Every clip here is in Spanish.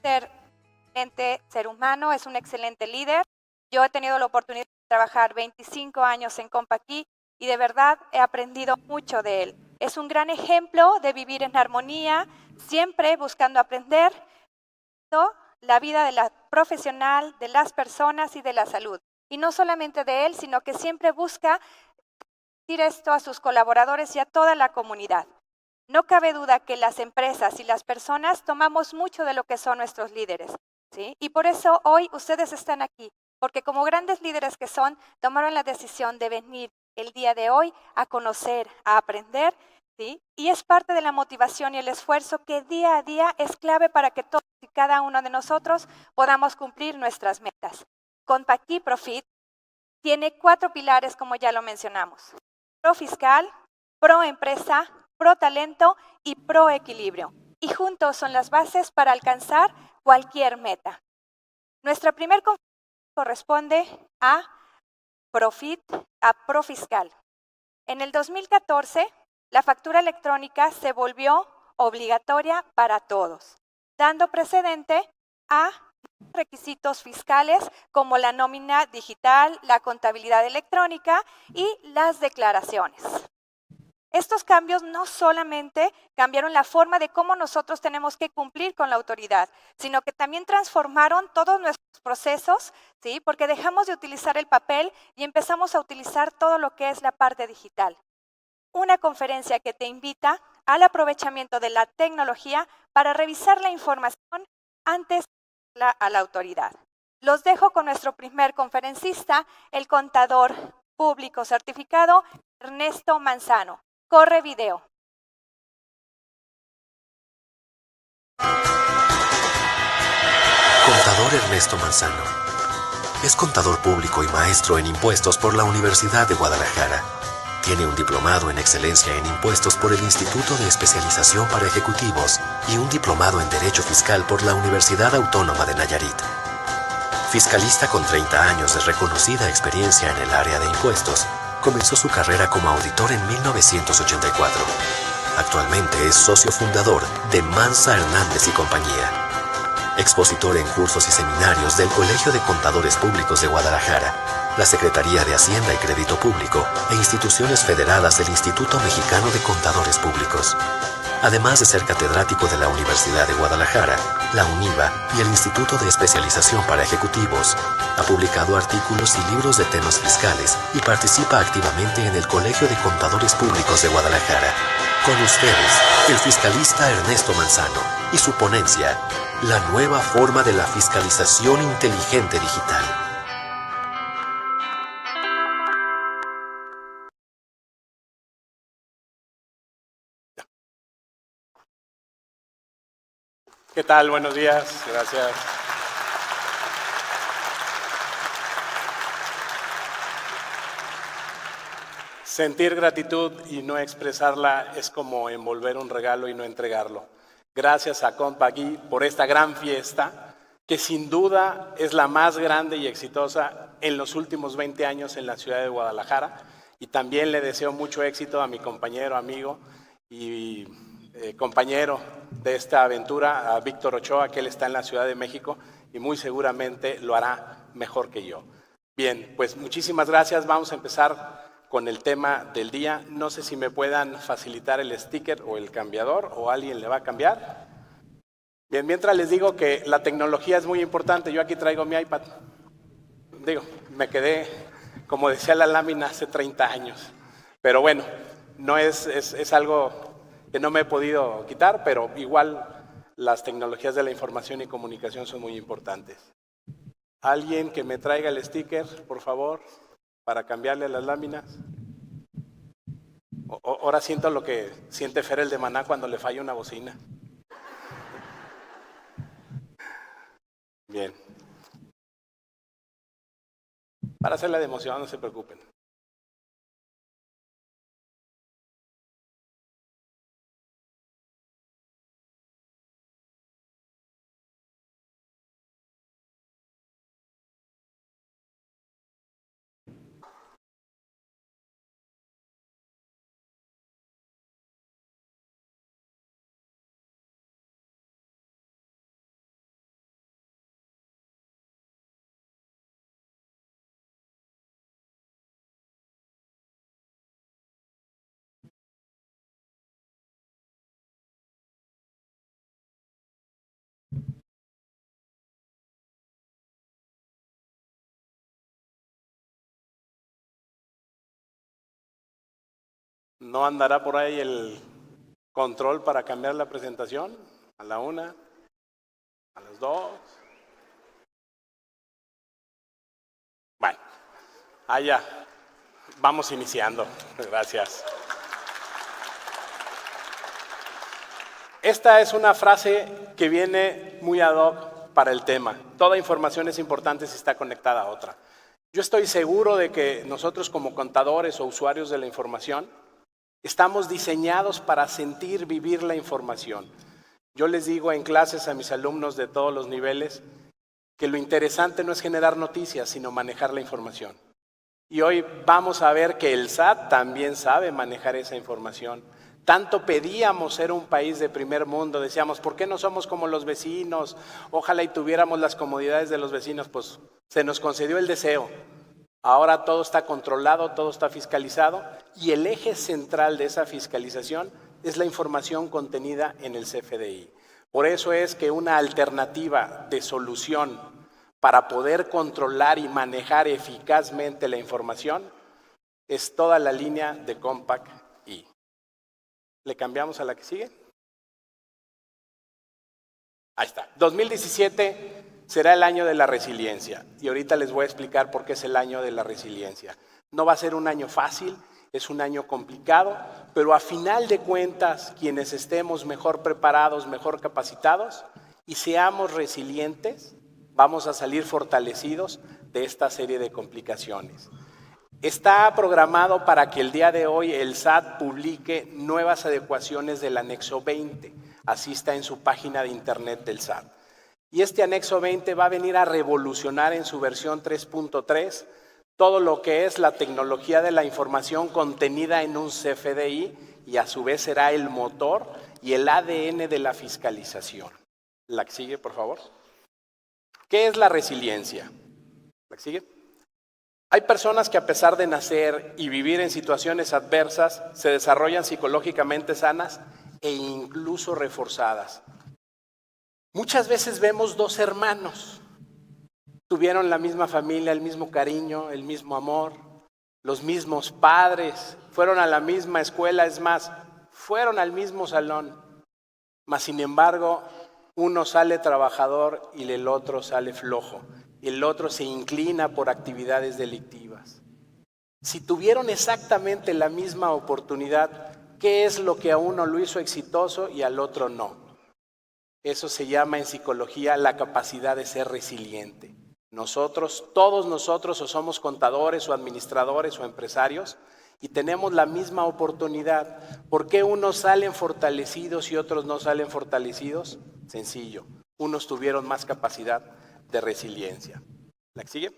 ser un excelente ser humano, es un excelente líder. Yo he tenido la oportunidad de trabajar 25 años en Compaqui y de verdad he aprendido mucho de él. Es un gran ejemplo de vivir en armonía, siempre buscando aprender la vida de la profesional, de las personas y de la salud. Y no solamente de él, sino que siempre busca decir esto a sus colaboradores y a toda la comunidad. No cabe duda que las empresas y las personas tomamos mucho de lo que son nuestros líderes, ¿sí? Y por eso hoy ustedes están aquí, porque como grandes líderes que son, tomaron la decisión de venir el día de hoy a conocer, a aprender, ¿sí? Y es parte de la motivación y el esfuerzo que día a día es clave para que todos y cada uno de nosotros podamos cumplir nuestras metas. Compaqui Profit tiene 4 pilares, como ya lo mencionamos: pro fiscal, pro empresa, pro talento y pro equilibrio. Y juntos son las bases para alcanzar cualquier meta. Nuestra primer conferencia corresponde a Profit, a pro fiscal. En el 2014, la factura electrónica se volvió obligatoria para todos, dando precedente a requisitos fiscales como la nómina digital, la contabilidad electrónica y las declaraciones. Estos cambios no solamente cambiaron la forma de cómo nosotros tenemos que cumplir con la autoridad, sino que también transformaron todos nuestros procesos, ¿sí? Porque dejamos de utilizar el papel y empezamos a utilizar todo lo que es la parte digital. Una conferencia que te invita al aprovechamiento de la tecnología para revisar la información antes de darla a la autoridad. Los dejo con nuestro primer conferencista, el contador público certificado Ernesto Manzano. Corre video. Contador Ernesto Manzano. Es contador público y maestro en impuestos por la Universidad de Guadalajara. Tiene un diplomado en excelencia en impuestos por el Instituto de Especialización para Ejecutivos y un diplomado en Derecho Fiscal por la Universidad Autónoma de Nayarit. Fiscalista con 30 años de reconocida experiencia en el área de impuestos, comenzó su carrera como auditor en 1984. Actualmente es socio fundador de Mansa Hernández y Compañía. Expositor en cursos y seminarios del Colegio de Contadores Públicos de Guadalajara, la Secretaría de Hacienda y Crédito Público e instituciones federadas del Instituto Mexicano de Contadores Públicos. Además de ser catedrático de la Universidad de Guadalajara, la UNIVA y el Instituto de Especialización para Ejecutivos, ha publicado artículos y libros de temas fiscales y participa activamente en el Colegio de Contadores Públicos de Guadalajara. Con ustedes, el fiscalista Ernesto Manzano y su ponencia, la nueva forma de la fiscalización inteligente digital. ¿Qué tal? Buenos días. Gracias. Sentir gratitud y no expresarla es como envolver un regalo y no entregarlo. Gracias a Compaqui por esta gran fiesta, que sin duda es la más grande y exitosa en los últimos 20 años en la ciudad de Guadalajara. Y también le deseo mucho éxito a mi compañero, amigo y compañero de esta aventura, a Víctor Ochoa, que él está en la Ciudad de México y muy seguramente lo hará mejor que yo. Bien, pues muchísimas gracias. Vamos a empezar con el tema del día. No sé si me puedan facilitar el sticker o el cambiador, o alguien le va a cambiar. Bien, mientras les digo que la tecnología es muy importante. Yo aquí traigo mi iPad. Me quedé, como decía la lámina, hace 30 años. Pero bueno, no es algo que no me he podido quitar, pero igual las tecnologías de la información y comunicación son muy importantes. Alguien que me traiga el sticker, por favor, para cambiarle las láminas. Ahora siento lo que siente Fer el de Maná cuando le falla una bocina. Bien. Para hacerla de emoción, no se preocupen. ¿No andará por ahí el control para cambiar la presentación? A la 1, a las 2. Bueno, allá. Vamos iniciando. Gracias. Esta es una frase que viene muy ad hoc para el tema. Toda información es importante si está conectada a otra. Yo estoy seguro de que nosotros como contadores o usuarios de la información estamos diseñados para sentir, vivir la información. Yo les digo en clases a mis alumnos de todos los niveles que lo interesante no es generar noticias, sino manejar la información. Y hoy vamos a ver que el SAT también sabe manejar esa información. Tanto pedíamos ser un país de primer mundo, decíamos, ¿por qué no somos como los vecinos? Ojalá y tuviéramos las comodidades de los vecinos, pues se nos concedió el deseo. Ahora todo está controlado, todo está fiscalizado y el eje central de esa fiscalización es la información contenida en el CFDI. Por eso es que una alternativa de solución para poder controlar y manejar eficazmente la información es toda la línea de COMPAC-I. ¿Le cambiamos a la que sigue? Ahí está. 2017 será el año de la resiliencia y ahorita les voy a explicar por qué es el año de la resiliencia. No va a ser un año fácil, es un año complicado, pero a final de cuentas, quienes estemos mejor preparados, mejor capacitados y seamos resilientes, vamos a salir fortalecidos de esta serie de complicaciones. Está programado para que el día de hoy el SAT publique nuevas adecuaciones del anexo 20, así está en su página de internet del SAT. Y este anexo 20 va a venir a revolucionar en su versión 3.3 todo lo que es la tecnología de la información contenida en un CFDI y a su vez será el motor y el ADN de la fiscalización. La que sigue, por favor. ¿Qué es la resiliencia? ¿La que sigue? Hay personas que a pesar de nacer y vivir en situaciones adversas, se desarrollan psicológicamente sanas e incluso reforzadas. Muchas veces vemos dos hermanos, tuvieron la misma familia, el mismo cariño, el mismo amor, los mismos padres, fueron a la misma escuela, es más, fueron al mismo salón, mas sin embargo, uno sale trabajador y el otro sale flojo, y el otro se inclina por actividades delictivas. Si tuvieron exactamente la misma oportunidad, ¿qué es lo que a uno lo hizo exitoso y al otro no? Eso se llama en psicología la capacidad de ser resiliente. Nosotros, todos nosotros, o somos contadores o administradores o empresarios y tenemos la misma oportunidad. ¿Por qué unos salen fortalecidos y otros no salen fortalecidos? Sencillo, unos tuvieron más capacidad de resiliencia. ¿La que sigue?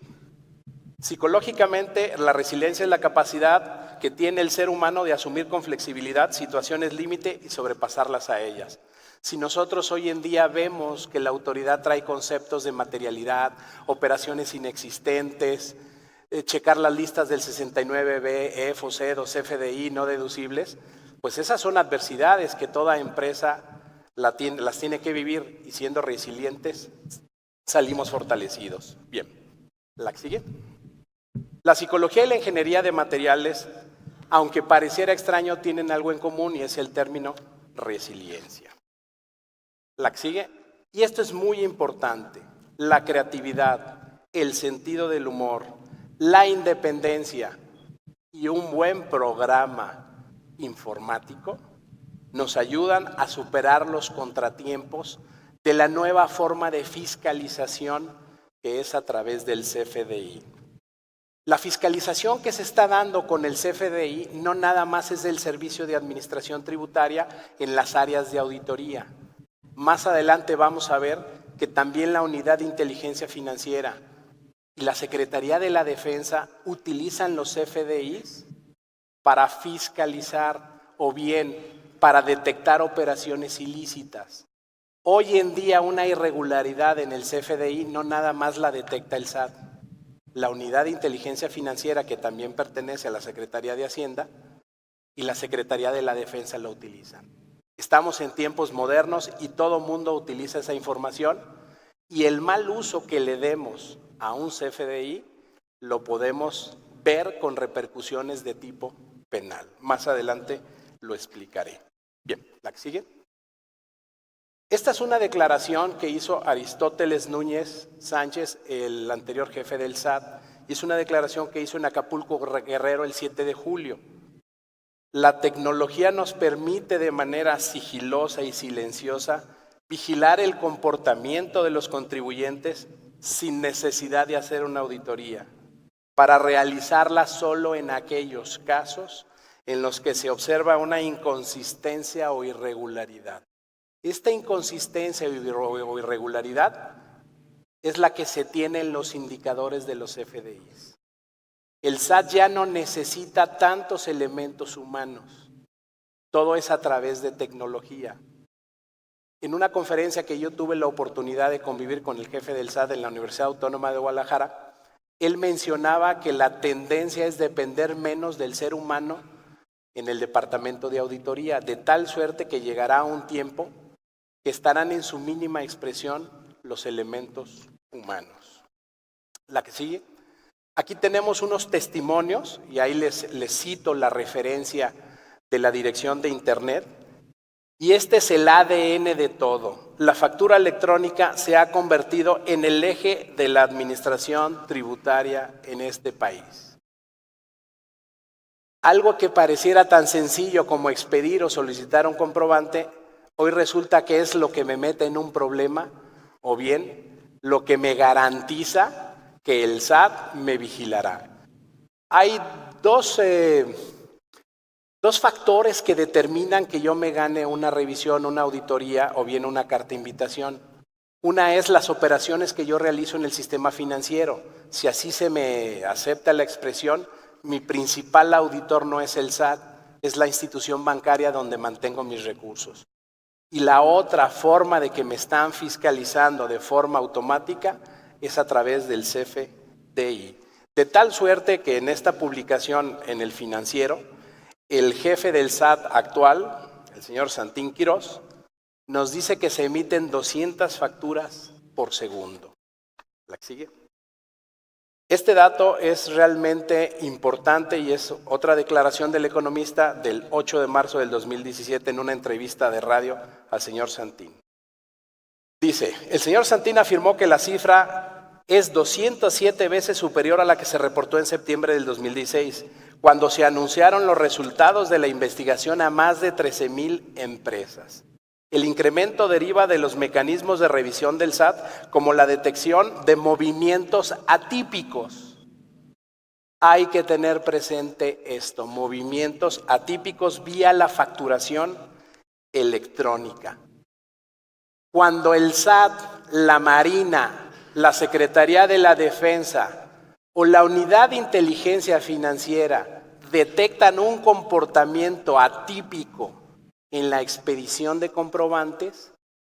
Psicológicamente, la resiliencia es la capacidad que tiene el ser humano de asumir con flexibilidad situaciones límite y sobrepasarlas a ellas. Si nosotros hoy en día vemos que la autoridad trae conceptos de materialidad, operaciones inexistentes, checar las listas del 69B, EFO, CEDO, CFDI no deducibles, pues esas son adversidades que toda empresa las tiene que vivir y siendo resilientes salimos fortalecidos. Bien, ¿la que sigue? La psicología y la ingeniería de materiales, aunque pareciera extraño, tienen algo en común y es el término resiliencia. La que sigue, y esto es muy importante, la creatividad, el sentido del humor, la independencia y un buen programa informático nos ayudan a superar los contratiempos de la nueva forma de fiscalización que es a través del CFDI. La fiscalización que se está dando con el CFDI no nada más es del Servicio de Administración Tributaria en las áreas de auditoría. Más adelante vamos a ver que también la Unidad de Inteligencia Financiera y la Secretaría de la Defensa utilizan los CFDIs para fiscalizar o bien para detectar operaciones ilícitas. Hoy en día una irregularidad en el CFDI no nada más la detecta el SAT. La Unidad de Inteligencia Financiera, que también pertenece a la Secretaría de Hacienda, y la Secretaría de la Defensa la utilizan. Estamos en tiempos modernos y todo mundo utiliza esa información y el mal uso que le demos a un CFDI lo podemos ver con repercusiones de tipo penal. Más adelante lo explicaré. Bien, la que sigue. Esta es una declaración que hizo Aristóteles Núñez Sánchez, el anterior jefe del SAT, y es una declaración que hizo en Acapulco, Guerrero, el 7 de julio. La tecnología nos permite de manera sigilosa y silenciosa vigilar el comportamiento de los contribuyentes sin necesidad de hacer una auditoría, para realizarla solo en aquellos casos en los que se observa una inconsistencia o irregularidad. Esta inconsistencia o irregularidad es la que se tiene en los indicadores de los FDIs. El SAT ya no necesita tantos elementos humanos. Todo es a través de tecnología. En una conferencia que yo tuve la oportunidad de convivir con el jefe del SAT en la Universidad Autónoma de Guadalajara, él mencionaba que la tendencia es depender menos del ser humano en el departamento de auditoría, de tal suerte que llegará un tiempo que estarán en su mínima expresión los elementos humanos. La que sigue. Aquí tenemos unos testimonios, y ahí les cito la referencia de la dirección de internet. Y este es el ADN de todo. La factura electrónica se ha convertido en el eje de la administración tributaria en este país. Algo que pareciera tan sencillo como expedir o solicitar un comprobante, hoy resulta que es lo que me mete en un problema, o bien lo que me garantiza que el SAT me vigilará. Hay dos factores que determinan que yo me gane una revisión, una auditoría o bien una carta de invitación. Una es las operaciones que yo realizo en el sistema financiero. Si así se me acepta la expresión, mi principal auditor no es el SAT, es la institución bancaria donde mantengo mis recursos. Y la otra forma de que me están fiscalizando de forma automática es a través del CFDI. De tal suerte que en esta publicación en el Financiero, el jefe del SAT actual, el señor Santín Quirós, nos dice que se emiten 200 facturas por segundo. ¿La que sigue? Este dato es realmente importante y es otra declaración del economista del 8 de marzo del 2017 en una entrevista de radio al señor Santín. Dice, el señor Santín afirmó que la cifra es 207 veces superior a la que se reportó en septiembre del 2016, cuando se anunciaron los resultados de la investigación a más de 13,000 empresas. El incremento deriva de los mecanismos de revisión del SAT, como la detección de movimientos atípicos. Hay que tener presente esto, movimientos atípicos vía la facturación electrónica. Cuando el SAT, la Marina, la Secretaría de la Defensa o la Unidad de Inteligencia Financiera detectan un comportamiento atípico en la expedición de comprobantes,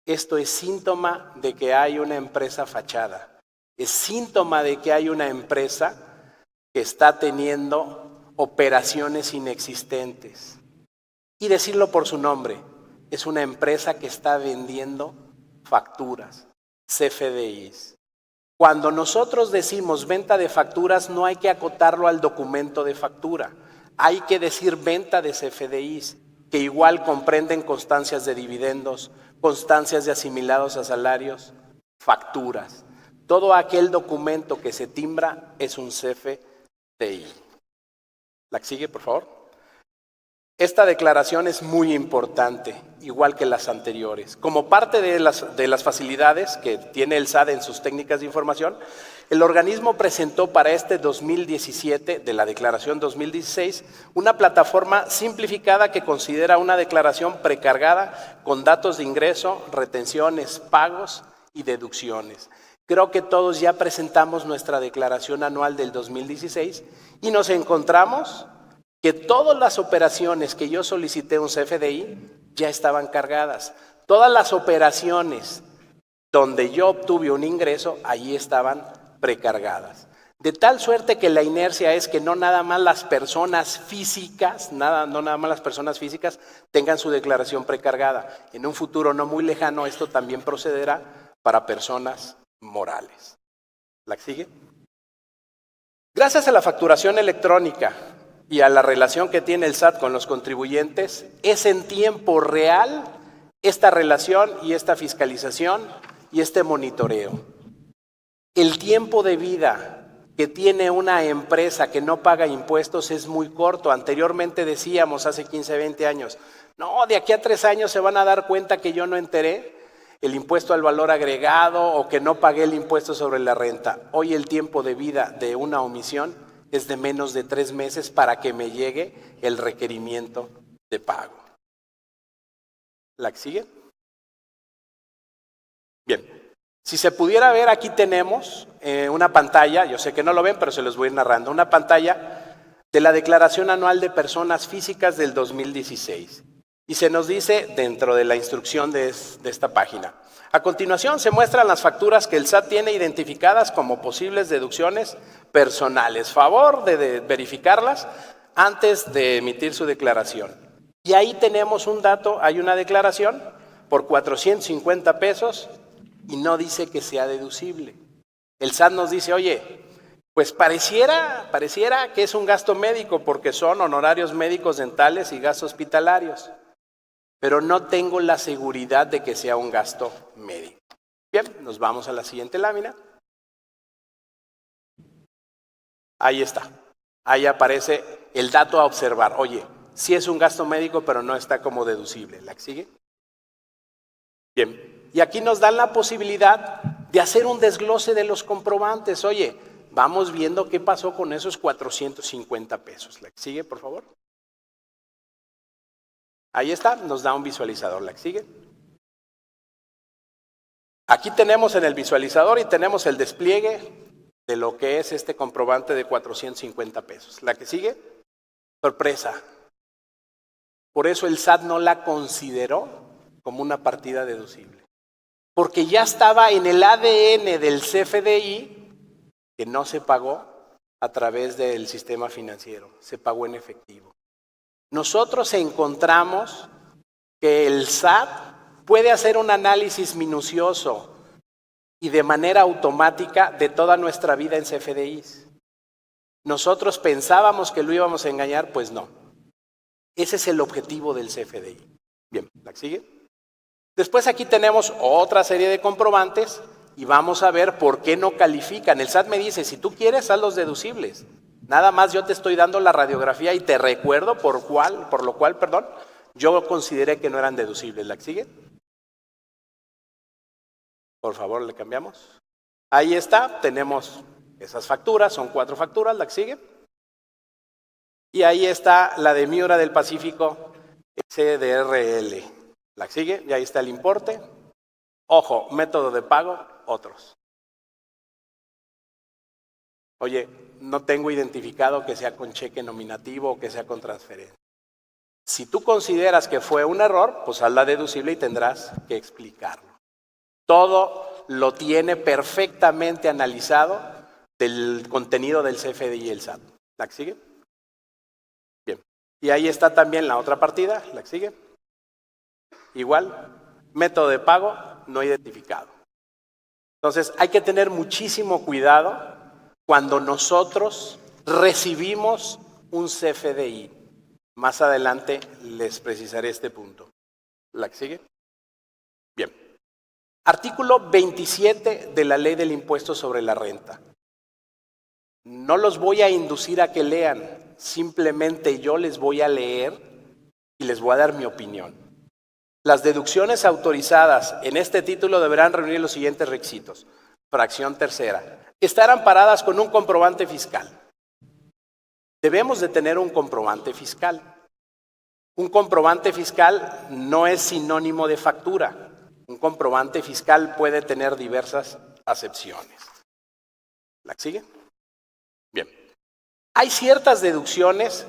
esto es síntoma de que hay una empresa fachada. Es síntoma de que hay una empresa que está teniendo operaciones inexistentes. Y decirlo por su nombre, es una empresa que está vendiendo facturas, CFDIs. Cuando nosotros decimos venta de facturas, no hay que acotarlo al documento de factura. Hay que decir venta de CFDIs, que igual comprenden constancias de dividendos, constancias de asimilados a salarios, facturas. Todo aquel documento que se timbra es un CFDI. La que sigue, por favor. Esta declaración es muy importante, igual que las anteriores. Como parte de las facilidades que tiene el SAT en sus técnicas de información, el organismo presentó para este 2017, de la declaración 2016, una plataforma simplificada que considera una declaración precargada con datos de ingreso, retenciones, pagos y deducciones. Creo que todos ya presentamos nuestra declaración anual del 2016 y nos encontramos que todas las operaciones que yo solicité un CFDI ya estaban cargadas. Todas las operaciones donde yo obtuve un ingreso, allí estaban precargadas. De tal suerte que la inercia es que no nada más las personas físicas, no nada más las personas físicas tengan su declaración precargada. En un futuro no muy lejano esto también procederá para personas morales. ¿La que sigue? Gracias a la facturación electrónica y a la relación que tiene el SAT con los contribuyentes, es en tiempo real esta relación y esta fiscalización y este monitoreo. El tiempo de vida que tiene una empresa que no paga impuestos es muy corto. Anteriormente decíamos, hace 15, 20 años, no, de aquí a 3 años se van a dar cuenta que yo no enteré el impuesto al valor agregado o que no pagué el impuesto sobre la renta. Hoy el tiempo de vida de una omisión es de menos de 3 meses para que me llegue el requerimiento de pago. ¿La que sigue? Bien, si se pudiera ver, aquí tenemos una pantalla, yo sé que no lo ven, pero se los voy a ir narrando, una pantalla de la Declaración Anual de Personas Físicas del 2016. Y se nos dice dentro de la instrucción de esta página. A continuación se muestran las facturas que el SAT tiene identificadas como posibles deducciones personales. Favor de verificarlas antes de emitir su declaración. Y ahí tenemos un dato, hay una declaración por 450 pesos y no dice que sea deducible. El SAT nos dice, oye, pues pareciera que es un gasto médico porque son honorarios médicos dentales y gastos hospitalarios. Pero no tengo la seguridad de que sea un gasto médico. Bien, nos vamos a la siguiente lámina. Ahí está. Ahí aparece el dato a observar. Oye, sí es un gasto médico, pero no está como deducible. ¿La que sigue? Bien, y aquí nos dan la posibilidad de hacer un desglose de los comprobantes. Oye, vamos viendo qué pasó con esos 450 pesos. ¿La que sigue, por favor? Ahí está, nos da un visualizador. ¿La que sigue? Aquí tenemos en el visualizador y tenemos el despliegue de lo que es este comprobante de 450 pesos. ¿La que sigue? Sorpresa. Por eso el SAT no la consideró como una partida deducible. Porque ya estaba en el ADN del CFDI que no se pagó a través del sistema financiero, se pagó en efectivo. Nosotros encontramos que el SAT puede hacer un análisis minucioso y de manera automática de toda nuestra vida en CFDIs. Nosotros pensábamos que lo íbamos a engañar, pues no. Ese es el objetivo del CFDI. Bien, ¿la que sigue? Después aquí tenemos otra serie de comprobantes y vamos a ver por qué no califican. El SAT me dice, si tú quieres, haz los deducibles. Nada más yo te estoy dando la radiografía y te recuerdo por lo cual, yo consideré que no eran deducibles. ¿La que sigue? Por favor, le cambiamos. Ahí está, tenemos esas facturas, son 4 facturas. ¿La que sigue? Y ahí está la de Miura del Pacífico SDRL. ¿La que sigue? Y ahí está el importe. Ojo, método de pago, otros. Oye, no tengo identificado que sea con cheque nominativo o que sea con transferencia. Si tú consideras que fue un error, pues haz la deducible y tendrás que explicarlo. Todo lo tiene perfectamente analizado del contenido del CFDI y el SAT. ¿La que sigue? Bien. Y ahí está también la otra partida. ¿La que sigue? Igual, método de pago no identificado. Entonces, hay que tener muchísimo cuidado cuando nosotros recibimos un CFDI. Más adelante les precisaré este punto. ¿La que sigue? Bien. Artículo 27 de la Ley del Impuesto sobre la Renta. No los voy a inducir a que lean, simplemente yo les voy a leer y les voy a dar mi opinión. Las deducciones autorizadas en este título deberán reunir los siguientes requisitos. Fracción tercera. Estar amparadas con un comprobante fiscal. Debemos de tener un comprobante fiscal. Un comprobante fiscal no es sinónimo de factura. Un comprobante fiscal puede tener diversas acepciones. ¿La que sigue? Bien. Hay ciertas deducciones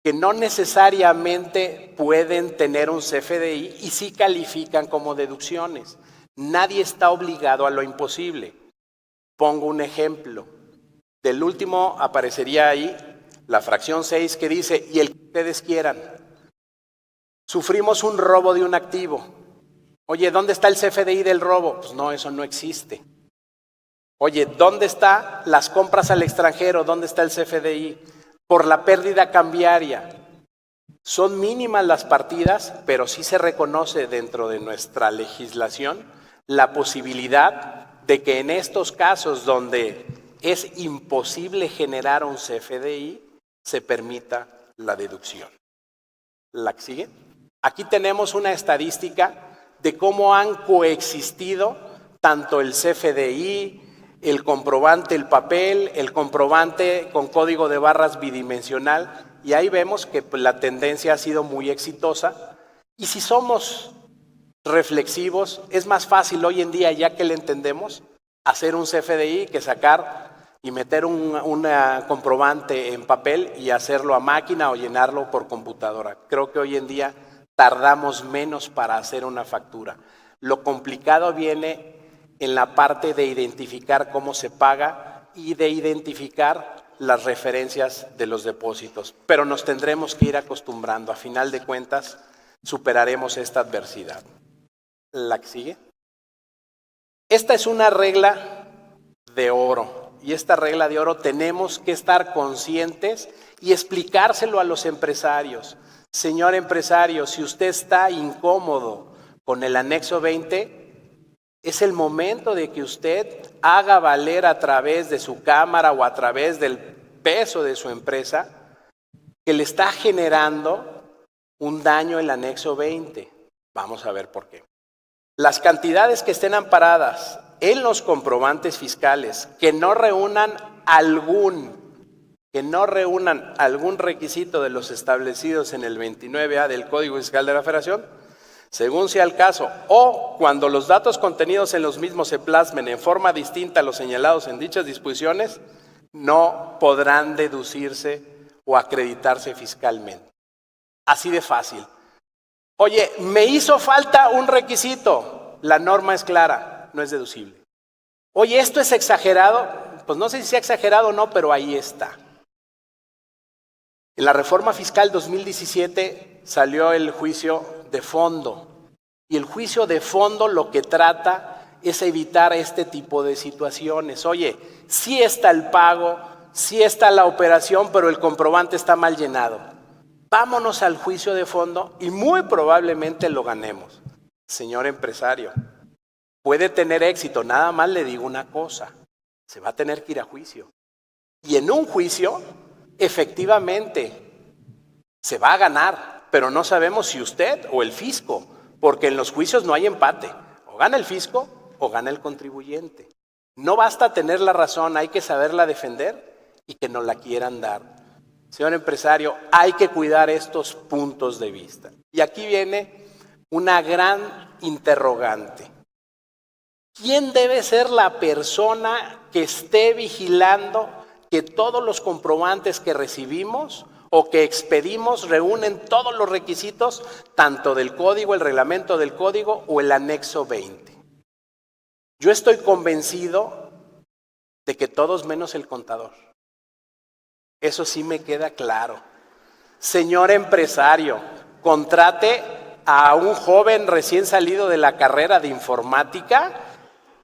que no necesariamente pueden tener un CFDI y sí califican como deducciones. Nadie está obligado a lo imposible. Pongo un ejemplo. Del último aparecería ahí la fracción 6 que dice, y el que ustedes quieran. Sufrimos un robo de un activo. Oye, ¿dónde está el CFDI del robo? Pues no, eso no existe. Oye, ¿dónde están las compras al extranjero? ¿Dónde está el CFDI? por la pérdida cambiaria. Son mínimas las partidas, pero sí se reconoce dentro de nuestra legislación la posibilidad de que en estos casos donde es imposible generar un CFDI, se permita la deducción. ¿La que sigue? Aquí tenemos una estadística de cómo han coexistido tanto el CFDI, el comprobante, el papel, el comprobante con código de barras bidimensional, y ahí vemos que la tendencia ha sido muy exitosa. Y si somos reflexivos, es más fácil hoy en día, ya que le entendemos, hacer un CFDI que sacar y meter un comprobante en papel y hacerlo a máquina o llenarlo por computadora. Creo que hoy en día tardamos menos para hacer una factura. Lo complicado viene en la parte de identificar cómo se paga y de identificar las referencias de los depósitos. Pero nos tendremos que ir acostumbrando. A final de cuentas, superaremos esta adversidad. ¿La que sigue? Esta es una regla de oro. Y esta regla de oro tenemos que estar conscientes y explicárselo a los empresarios. Señor empresario, si usted está incómodo con el anexo 20, es el momento de que usted haga valer a través de su cámara o a través del peso de su empresa que le está generando un daño el anexo 20. Vamos a ver por qué. Las cantidades que estén amparadas en los comprobantes fiscales que no reúnan algún requisito de los establecidos en el 29A del Código Fiscal de la Federación, según sea el caso, o cuando los datos contenidos en los mismos se plasmen en forma distinta a los señalados en dichas disposiciones, no podrán deducirse o acreditarse fiscalmente. Así de fácil. Oye, me hizo falta un requisito. La norma es clara, no es deducible. Oye, ¿esto es exagerado? Pues no sé si sea exagerado o no, pero ahí está. En la reforma fiscal 2017 salió el juicio de fondo. Y el juicio de fondo lo que trata es evitar este tipo de situaciones. Oye, sí está el pago, sí está la operación, pero el comprobante está mal llenado. Vámonos al juicio de fondo y muy probablemente lo ganemos. Señor empresario, puede tener éxito, nada más le digo una cosa, se va a tener que ir a juicio. Y en un juicio, efectivamente, se va a ganar, pero no sabemos si usted o el fisco, porque en los juicios no hay empate, o gana el fisco o gana el contribuyente. No basta tener la razón, hay que saberla defender y que nos la quieran dar. Señor empresario, hay que cuidar estos puntos de vista. Y aquí viene una gran interrogante. ¿Quién debe ser la persona que esté vigilando que todos los comprobantes que recibimos o que expedimos reúnen todos los requisitos, tanto del código, el reglamento del código o el anexo 20? Yo estoy convencido de que todos menos el contador. Eso sí me queda claro. Señor empresario, contrate a un joven recién salido de la carrera de informática,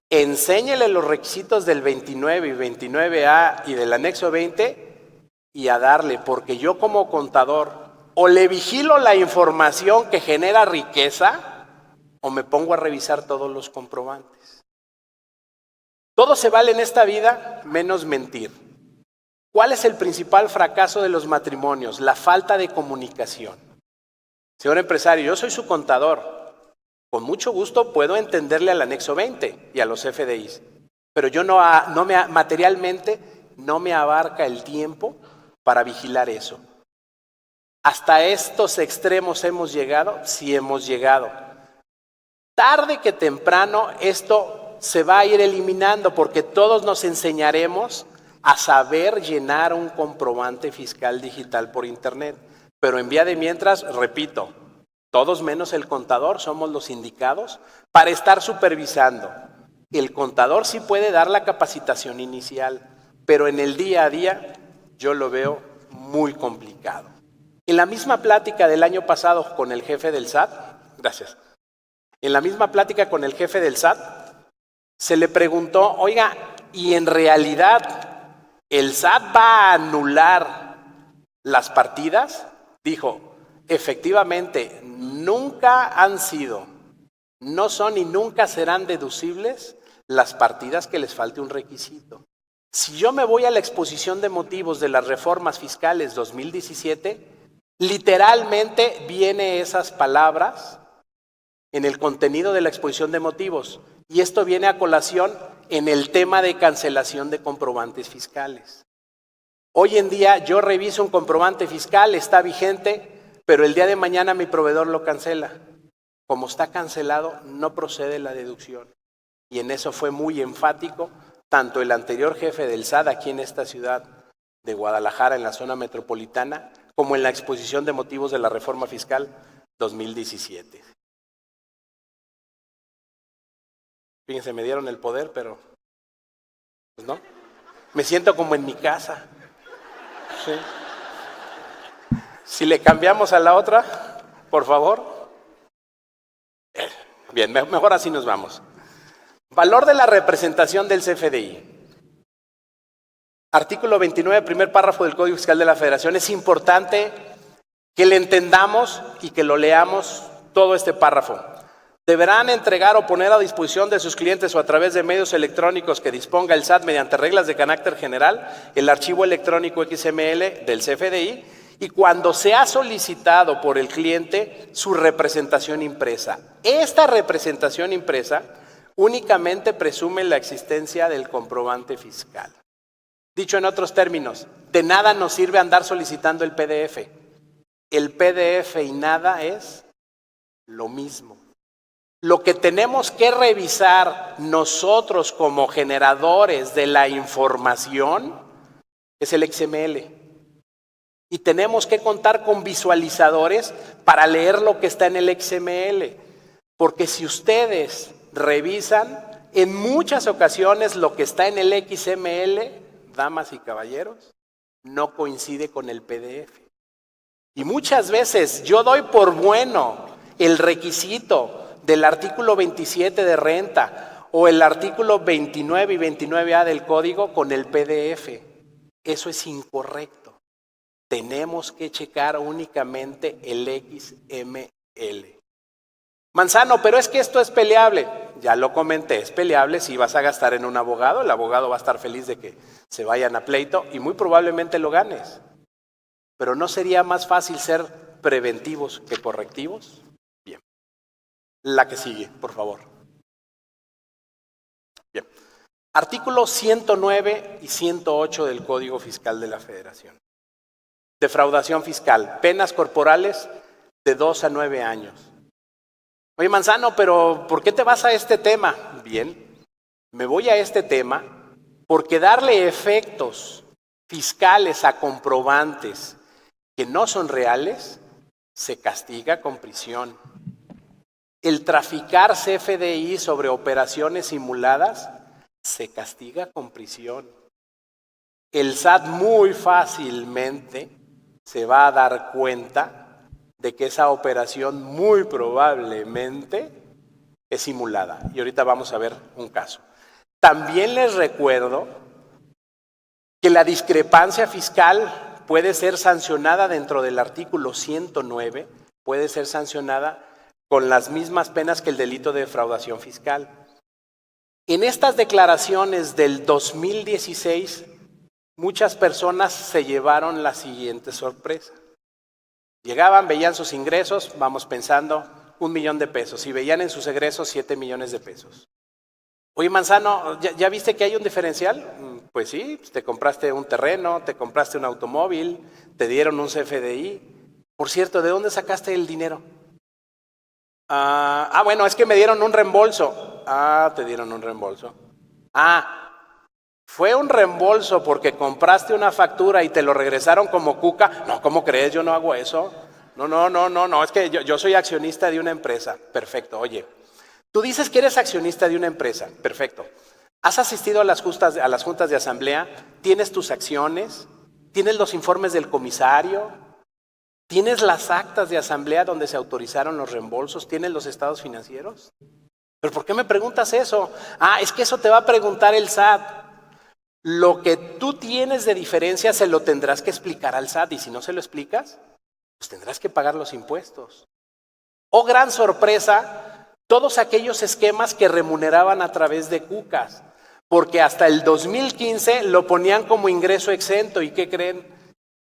enséñele los requisitos del 29 y 29A y del anexo 20 y a darle, porque yo como contador o le vigilo la información que genera riqueza o me pongo a revisar todos los comprobantes. Todo se vale en esta vida menos mentir. ¿Cuál es el principal fracaso de los matrimonios? La falta de comunicación. Señor empresario, yo soy su contador. Con mucho gusto puedo entenderle al anexo 20 y a los FDIs, pero yo materialmente no me abarca el tiempo para vigilar eso. ¿Hasta estos extremos hemos llegado? Sí hemos llegado. Tarde que temprano esto se va a ir eliminando porque todos nos enseñaremos a saber llenar un comprobante fiscal digital por internet. Pero en vía de mientras, repito, todos menos el contador somos los indicados para estar supervisando. El contador sí puede dar la capacitación inicial, pero en el día a día yo lo veo muy complicado. En la misma plática del año pasado con el jefe del SAT, gracias, en la misma plática con el jefe del SAT, se le preguntó, oiga, ¿y en realidad el SAT va a anular las partidas, dijo, efectivamente, nunca han sido, no son y nunca serán deducibles las partidas que les falte un requisito. Si yo me voy a la exposición de motivos de las reformas fiscales 2017, literalmente viene esas palabras en el contenido de la exposición de motivos. Y esto viene a colación en el tema de cancelación de comprobantes fiscales. Hoy en día yo reviso un comprobante fiscal, está vigente, pero el día de mañana mi proveedor lo cancela. Como está cancelado, no procede la deducción. Y en eso fue muy enfático tanto el anterior jefe del SAT aquí en esta ciudad de Guadalajara, en la zona metropolitana, como en la exposición de motivos de la reforma fiscal 2017. Fíjense, me dieron el poder, pero pues no. Me siento como en mi casa. Sí. Si le cambiamos a la otra, por favor. Bien, mejor así nos vamos. Valor de la representación del CFDI. Artículo 29, primer párrafo del Código Fiscal de la Federación. Es importante que le entendamos y que lo leamos todo este párrafo. Deberán entregar o poner a disposición de sus clientes o a través de medios electrónicos que disponga el SAT mediante reglas de carácter general el archivo electrónico XML del CFDI y cuando sea solicitado por el cliente su representación impresa. Esta representación impresa únicamente presume la existencia del comprobante fiscal. Dicho en otros términos, de nada nos sirve andar solicitando el PDF. El PDF y nada es lo mismo. Lo que tenemos que revisar nosotros como generadores de la información es el XML. Y tenemos que contar con visualizadores para leer lo que está en el XML. Porque si ustedes revisan, en muchas ocasiones lo que está en el XML, damas y caballeros, no coincide con el PDF. Y muchas veces yo doy por bueno el requisito del artículo 27 de renta o el artículo 29 y 29A del código con el PDF. Eso es incorrecto. Tenemos que checar únicamente el XML. Manzano, pero es que esto es peleable. Ya lo comenté, es peleable si vas a gastar en un abogado. El abogado va a estar feliz de que se vayan a pleito y muy probablemente lo ganes. Pero ¿no sería más fácil ser preventivos que correctivos? Bien. La que sigue, por favor. Bien. Artículos 109 y 108 del Código Fiscal de la Federación. Defraudación fiscal. Penas corporales de 2 a 9 años. Oye, Manzano, pero ¿por qué te vas a este tema? Bien, me voy a este tema porque darle efectos fiscales a comprobantes que no son reales se castiga con prisión. El traficar CFDI sobre operaciones simuladas se castiga con prisión. El SAT muy fácilmente se va a dar cuenta de que esa operación muy probablemente es simulada. Y ahorita vamos a ver un caso. También les recuerdo que la discrepancia fiscal puede ser sancionada dentro del artículo 109, puede ser sancionada con las mismas penas que el delito de defraudación fiscal. En estas declaraciones del 2016, muchas personas se llevaron la siguiente sorpresa. Llegaban, veían sus ingresos, vamos pensando, 1 millón de pesos. Y veían en sus egresos 7 millones de pesos. Oye, Manzano, ¿ya viste que hay un diferencial? Pues sí, te compraste un terreno, te compraste un automóvil, te dieron un CFDI. Por cierto, ¿de dónde sacaste el dinero? Bueno, es que me dieron un reembolso. Te dieron un reembolso. Fue un reembolso porque compraste una factura y te lo regresaron como cuca. No, ¿cómo crees? Yo no hago eso. No, es que yo soy accionista de una empresa. Perfecto, oye, tú dices que eres accionista de una empresa. Perfecto. ¿Has asistido a las juntas de asamblea? ¿Tienes tus acciones? ¿Tienes los informes del comisario? ¿Tienes las actas de asamblea donde se autorizaron los reembolsos? ¿Tienes los estados financieros? ¿Pero por qué me preguntas eso? Es que eso te va a preguntar el SAT. Lo que tú tienes de diferencia se lo tendrás que explicar al SAT y si no se lo explicas, pues tendrás que pagar los impuestos. Oh, gran sorpresa, todos aquellos esquemas que remuneraban a través de cucas, porque hasta el 2015 lo ponían como ingreso exento. ¿Y qué creen?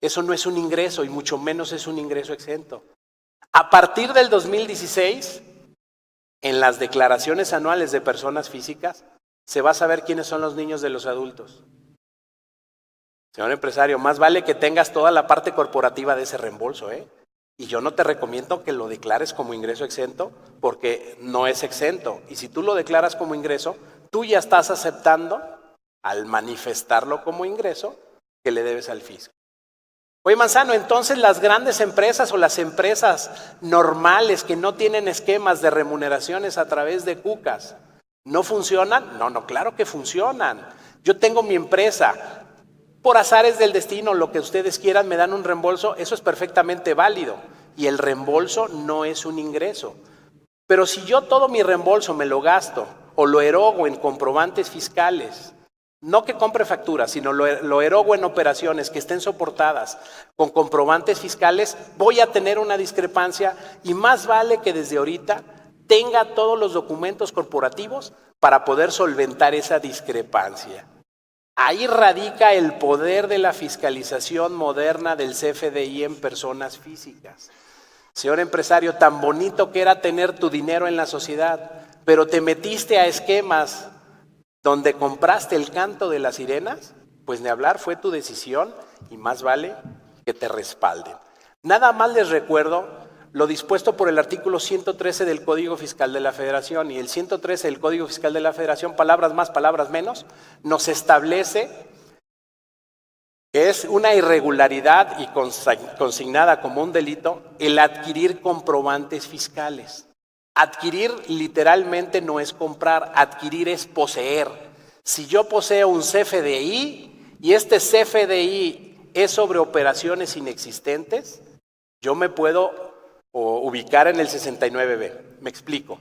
Eso no es un ingreso y mucho menos es un ingreso exento. A partir del 2016, en las declaraciones anuales de personas físicas, se va a saber quiénes son los niños de los adultos. Señor empresario, más vale que tengas toda la parte corporativa de ese reembolso, ¿eh? Y yo no te recomiendo que lo declares como ingreso exento porque no es exento. Y si tú lo declaras como ingreso, tú ya estás aceptando, al manifestarlo como ingreso, que le debes al fisco. Oye, Manzano, entonces las grandes empresas o las empresas normales que no tienen esquemas de remuneraciones a través de cucas, ¿no funcionan? No, claro que funcionan. Yo tengo mi empresa, por azares del destino, lo que ustedes quieran, me dan un reembolso, eso es perfectamente válido. Y el reembolso no es un ingreso. Pero si yo todo mi reembolso me lo gasto o lo erogo en comprobantes fiscales, no que compre facturas, sino lo erogo en operaciones que estén soportadas con comprobantes fiscales, voy a tener una discrepancia y más vale que desde ahorita tenga todos los documentos corporativos para poder solventar esa discrepancia. Ahí radica el poder de la fiscalización moderna del CFDI en personas físicas. Señor empresario, tan bonito que era tener tu dinero en la sociedad, pero te metiste a esquemas donde compraste el canto de las sirenas, pues de hablar fue tu decisión y más vale que te respalden. Nada más les recuerdo lo dispuesto por el artículo 113 del Código Fiscal de la Federación, y el 113 del Código Fiscal de la Federación, palabras más, palabras menos, nos establece que es una irregularidad y consignada como un delito el adquirir comprobantes fiscales. Adquirir literalmente no es comprar, adquirir es poseer. Si yo poseo un CFDI y este CFDI es sobre operaciones inexistentes, yo me puedo ubicar en el 69B. Me explico.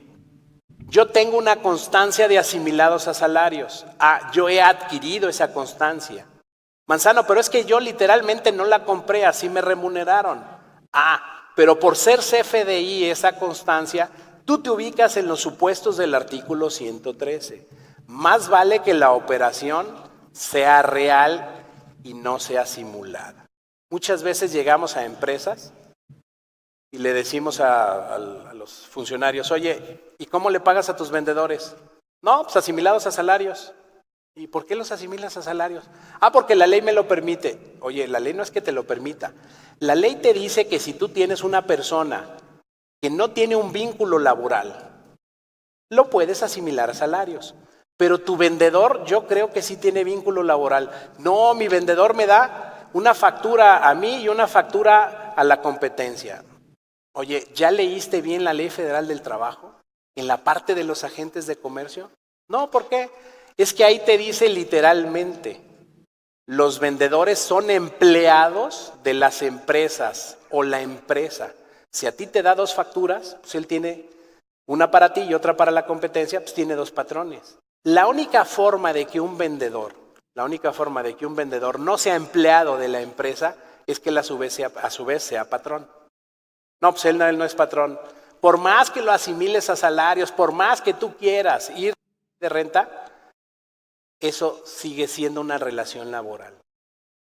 Yo tengo una constancia de asimilados a salarios. Yo he adquirido esa constancia. Manzano, pero es que yo literalmente no la compré, así me remuneraron. Pero por ser CFDI esa constancia, tú te ubicas en los supuestos del artículo 113. Más vale que la operación sea real y no sea simulada. Muchas veces llegamos a empresas y le decimos a los funcionarios, oye, ¿y cómo le pagas a tus vendedores? No, pues asimilados a salarios. ¿Y por qué los asimilas a salarios? Porque la ley me lo permite. Oye, la ley no es que te lo permita. La ley te dice que si tú tienes una persona que no tiene un vínculo laboral, lo puedes asimilar a salarios. Pero tu vendedor, yo creo que sí tiene vínculo laboral. No, mi vendedor me da una factura a mí y una factura a la competencia. Oye, ¿ya leíste bien la Ley Federal del Trabajo en la parte de los agentes de comercio? No, ¿por qué? Es que ahí te dice literalmente, los vendedores son empleados de las empresas o la empresa. Si a ti te da 2 facturas, pues él tiene una para ti y otra para la competencia, pues tiene 2 patrones. La única forma de que un vendedor no sea empleado de la empresa es que él a su vez sea patrón. No, pues él no es patrón. Por más que lo asimiles a salarios, por más que tú quieras ir de renta, eso sigue siendo una relación laboral.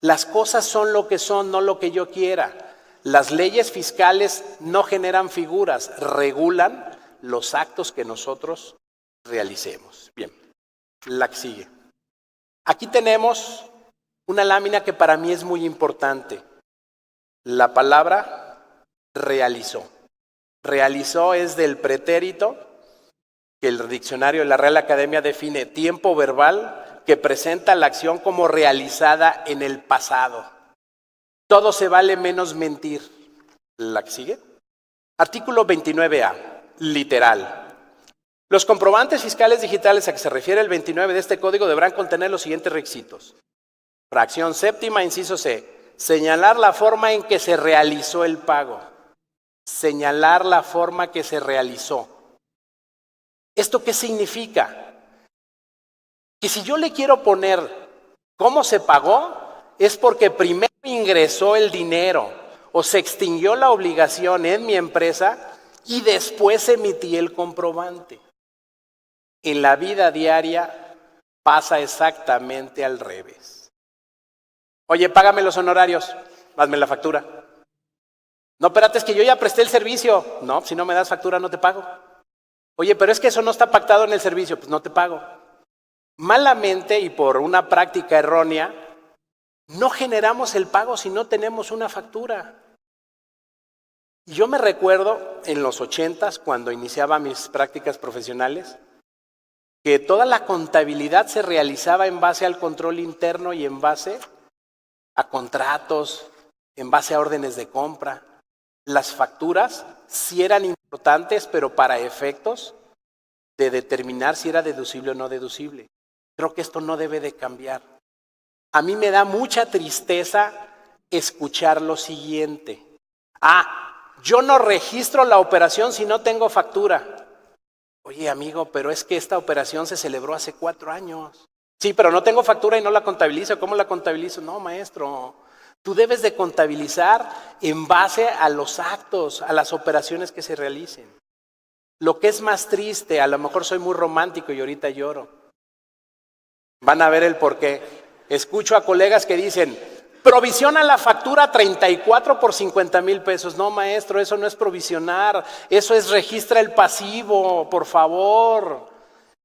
Las cosas son lo que son, no lo que yo quiera. Las leyes fiscales no generan figuras, regulan los actos que nosotros realicemos. Bien, la que sigue. Aquí tenemos una lámina que para mí es muy importante. La palabra realizó. Realizó es del pretérito que el diccionario de la Real Academia define tiempo verbal que presenta la acción como realizada en el pasado. Todo se vale menos mentir. ¿La que sigue? Artículo 29A, literal. Los comprobantes fiscales digitales a que se refiere el 29 de este código deberán contener los siguientes requisitos. Fracción séptima, inciso C. Señalar la forma en que se realizó el pago. Señalar la forma que se realizó. ¿Esto qué significa? Que si yo le quiero poner ¿Cómo se pagó? Es porque primero ingresó el dinero o se extinguió la obligación en mi empresa y después emití el comprobante. En la vida diaria pasa exactamente al revés. Oye, págame los honorarios, hazme la factura. No, espérate, es que yo ya presté el servicio. No, si no me das factura no te pago. Oye, pero es que eso no está pactado en el servicio, pues no te pago. Malamente y por una práctica errónea, no generamos el pago si no tenemos una factura. Yo me recuerdo en los 80s, cuando iniciaba mis prácticas profesionales, que toda la contabilidad se realizaba en base al control interno y en base a contratos, en base a órdenes de compra. Las facturas sí eran importantes, pero para efectos de determinar si era deducible o no deducible. Creo que esto no debe de cambiar. A mí me da mucha tristeza escuchar lo siguiente. Yo no registro la operación si no tengo factura. Oye, amigo, pero es que esta operación se celebró hace 4 años. Sí, pero no tengo factura y no la contabilizo. ¿Cómo la contabilizo? No, maestro. Tú debes de contabilizar en base a los actos, a las operaciones que se realicen. Lo que es más triste, a lo mejor soy muy romántico y ahorita lloro. Van a ver el porqué. Escucho a colegas que dicen, provisiona la factura 34 por 50,000 pesos. No, maestro, eso no es provisionar, eso es registra el pasivo, por favor.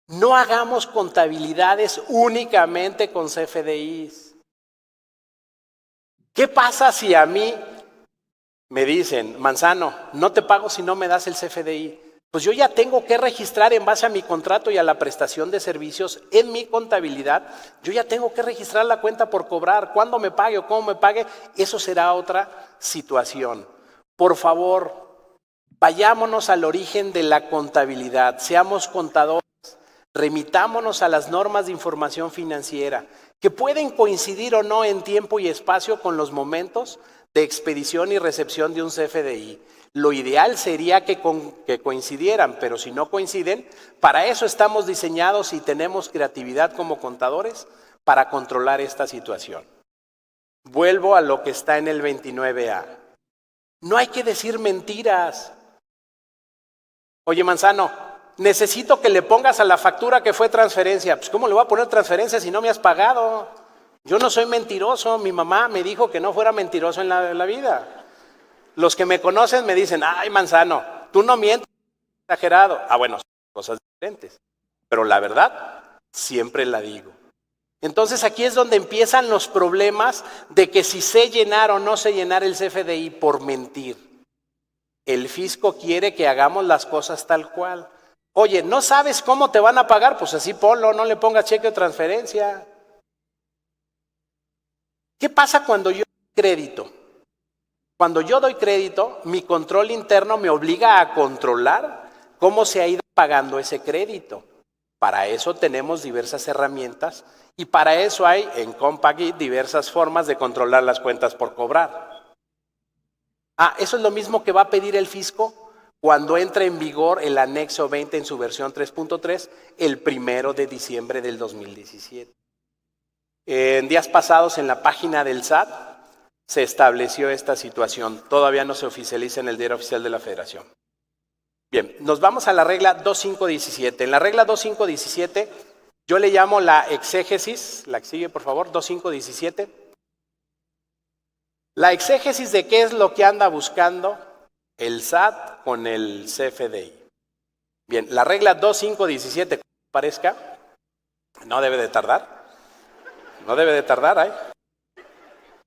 No hagamos contabilidades únicamente con CFDIs. ¿Qué pasa si a mí me dicen, Manzano, no te pago si no me das el CFDI? Pues yo ya tengo que registrar en base a mi contrato y a la prestación de servicios en mi contabilidad. Yo ya tengo que registrar la cuenta por cobrar. Cuándo me pague o cómo me pague, eso será otra situación. Por favor, vayámonos al origen de la contabilidad. Seamos contadores. Remitámonos a las normas de información financiera, que pueden coincidir o no en tiempo y espacio con los momentos de expedición y recepción de un CFDI. Lo ideal sería que coincidieran, pero si no coinciden, para eso estamos diseñados y tenemos creatividad como contadores para controlar esta situación. Vuelvo a lo que está en el 29A. No hay que decir mentiras. Oye, Manzano, necesito que le pongas a la factura que fue transferencia. Pues ¿cómo le voy a poner transferencia si no me has pagado? Yo no soy mentiroso, mi mamá me dijo que no fuera mentiroso en la vida. Los que me conocen me dicen, ay, Manzano, tú no mientes, exagerado. Bueno, son cosas diferentes, pero la verdad siempre la digo. Entonces aquí es donde empiezan los problemas de que si sé llenar o no sé llenar el CFDI por mentir. El fisco quiere que hagamos las cosas tal cual. Oye, ¿no sabes cómo te van a pagar? Pues así ponlo, no le pongas cheque o transferencia. ¿Qué pasa cuando yo doy crédito? Cuando yo doy crédito, mi control interno me obliga a controlar cómo se ha ido pagando ese crédito. Para eso tenemos diversas herramientas y para eso hay en Compagit diversas formas de controlar las cuentas por cobrar. Eso es lo mismo que va a pedir el fisco cuando entre en vigor el anexo 20 en su versión 3.3 el 1 de diciembre del 2017. En días pasados en la página del SAT se estableció esta situación. Todavía no se oficializa en el Diario Oficial de la Federación. Bien, nos vamos a la regla 2517. En la regla 2517 yo le llamo la exégesis, la que sigue por favor, 2517. La exégesis de qué es lo que anda buscando el SAT con el CFDI. Bien, la regla 2517, como parezca, no debe de tardar. No debe de tardar,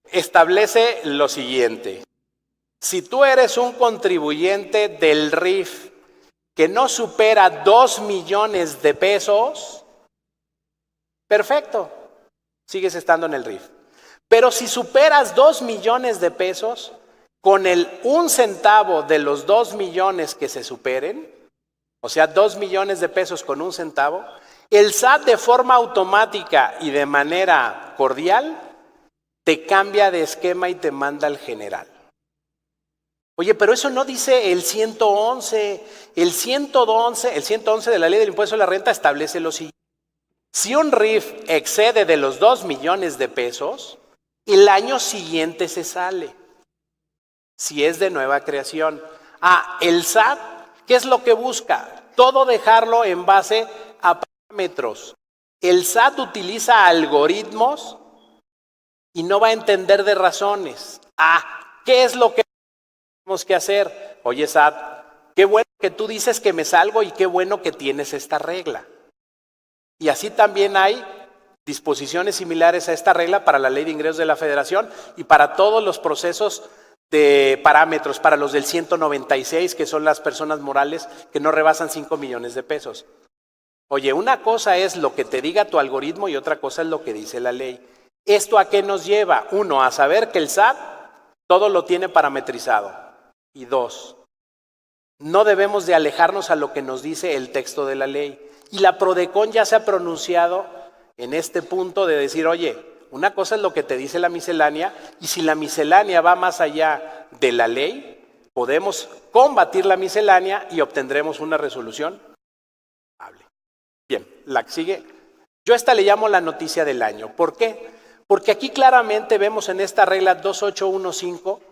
establece lo siguiente. Si tú eres un contribuyente del RIF que no supera 2 millones de pesos, perfecto, sigues estando en el RIF. Pero si superas 2 millones de pesos, con el 1 centavo de los 2 millones que se superen, o sea, 2 millones de pesos con 1 centavo, el SAT de forma automática y de manera cordial te cambia de esquema y te manda al general. Oye, pero eso no dice el 111. El 111 de la Ley del Impuesto a la Renta establece lo siguiente. Si un RIF excede de los 2 millones de pesos, el año siguiente se sale, si es de nueva creación. El SAT, ¿qué es lo que busca? Todo dejarlo en base a parámetros. El SAT utiliza algoritmos y no va a entender de razones. ¿Qué es lo que tenemos que hacer? Oye, SAT, qué bueno que tú dices que me salgo y qué bueno que tienes esta regla. Y así también hay disposiciones similares a esta regla para la Ley de Ingresos de la Federación y para todos los procesos de parámetros, para los del 196, que son las personas morales que no rebasan 5 millones de pesos. Oye, una cosa es lo que te diga tu algoritmo y otra cosa es lo que dice la ley. ¿Esto a qué nos lleva? 1, a saber que el SAT todo lo tiene parametrizado. Y 2, no debemos de alejarnos a lo que nos dice el texto de la ley. Y la PRODECON ya se ha pronunciado en este punto de decir, oye, una cosa es lo que te dice la miscelánea, y si la miscelánea va más allá de la ley, podemos combatir la miscelánea y obtendremos una resolución favorable. Bien, la que sigue. Yo a esta le llamo la noticia del año. ¿Por qué? Porque aquí claramente vemos en esta regla 2815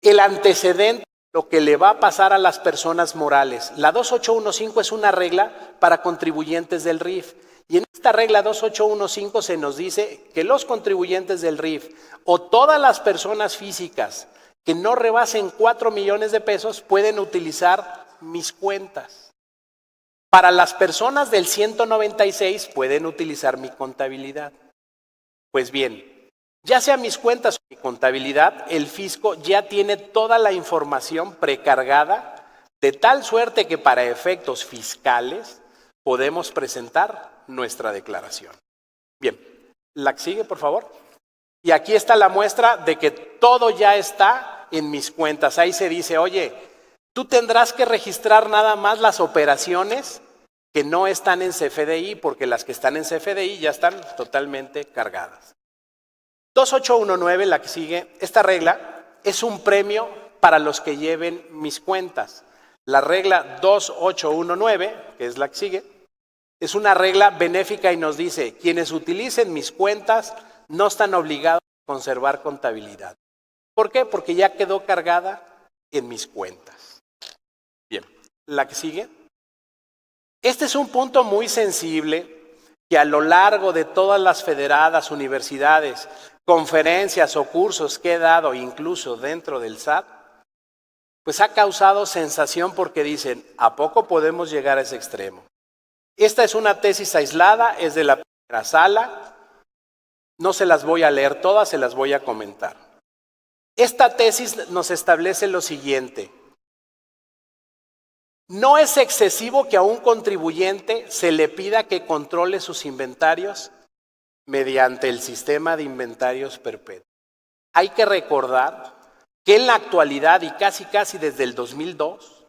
el antecedente, lo que le va a pasar a las personas morales. La 2815 es una regla para contribuyentes del RIF. Y en esta regla 2815 se nos dice que los contribuyentes del RIF o todas las personas físicas que no rebasen 4 millones de pesos pueden utilizar mis cuentas. Para las personas del 196 pueden utilizar mi contabilidad. Pues bien, ya sea mis cuentas o mi contabilidad, el fisco ya tiene toda la información precargada de tal suerte que para efectos fiscales podemos presentar nuestra declaración. Bien, la que sigue, por favor. Y aquí está la muestra de que todo ya está en mis cuentas. Ahí se dice, oye, tú tendrás que registrar nada más las operaciones que no están en CFDI, porque las que están en CFDI ya están totalmente cargadas. 2819, la que sigue, esta regla es un premio para los que lleven mis cuentas. La regla 2819, que es la que sigue, es una regla benéfica y nos dice, quienes utilicen mis cuentas no están obligados a conservar contabilidad. ¿Por qué? Porque ya quedó cargada en mis cuentas. Bien, la que sigue. Este es un punto muy sensible que a lo largo de todas las federadas, universidades, conferencias o cursos que he dado, incluso dentro del SAT, pues ha causado sensación porque dicen, ¿a poco podemos llegar a ese extremo? Esta es una tesis aislada, es de la primera sala, no se las voy a leer todas, se las voy a comentar. Esta tesis nos establece lo siguiente: no es excesivo que a un contribuyente se le pida que controle sus inventarios mediante el sistema de inventarios perpetuos. Hay que recordar que en la actualidad y casi desde el 2002,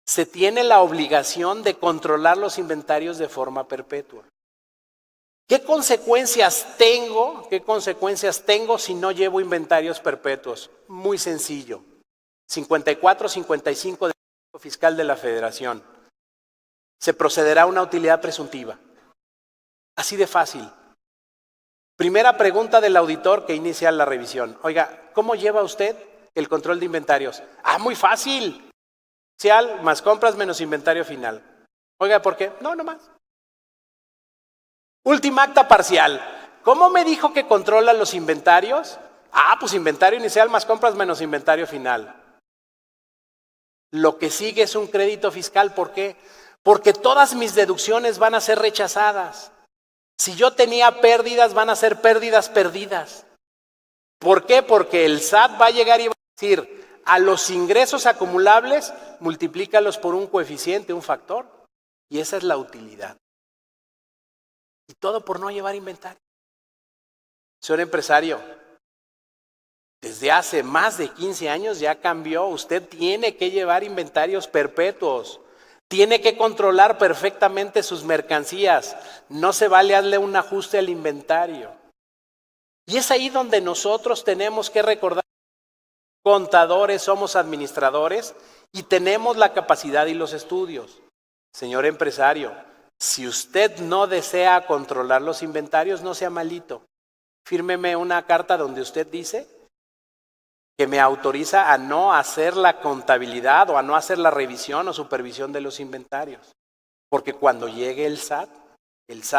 se tiene la obligación de controlar los inventarios de forma perpetua. ¿Qué consecuencias tengo si no llevo inventarios perpetuos? Muy sencillo. 54-55 del Código Fiscal de la Federación. Se procederá a una utilidad presuntiva. Así de fácil. Primera pregunta del auditor que inicia la revisión. Oiga, ¿cómo lleva usted el control de inventarios? Muy fácil. Más compras menos inventario final. Oiga, ¿por qué? No más. Última acta parcial. ¿Cómo me dijo que controla los inventarios? Pues inventario inicial más compras menos inventario final. Lo que sigue es un crédito fiscal. ¿Por qué? Porque todas mis deducciones van a ser rechazadas. Si yo tenía pérdidas, van a ser pérdidas perdidas. ¿Por qué? Porque el SAT va a llegar y va a decir, a los ingresos acumulables, multiplícalos por un coeficiente, un factor. Y esa es la utilidad. Y todo por no llevar inventario. Señor empresario, desde hace más de 15 años ya cambió. Usted tiene que llevar inventarios perpetuos. Tiene que controlar perfectamente sus mercancías. No se vale darle un ajuste al inventario. Y es ahí donde nosotros tenemos que recordar. Contadores, somos administradores y tenemos la capacidad y los estudios. Señor empresario, Si usted no desea controlar los inventarios, no sea malito. Fírmeme una carta donde usted dice que me autoriza a no hacer la contabilidad o a no hacer la revisión o supervisión de los inventarios. Porque cuando llegue el SAT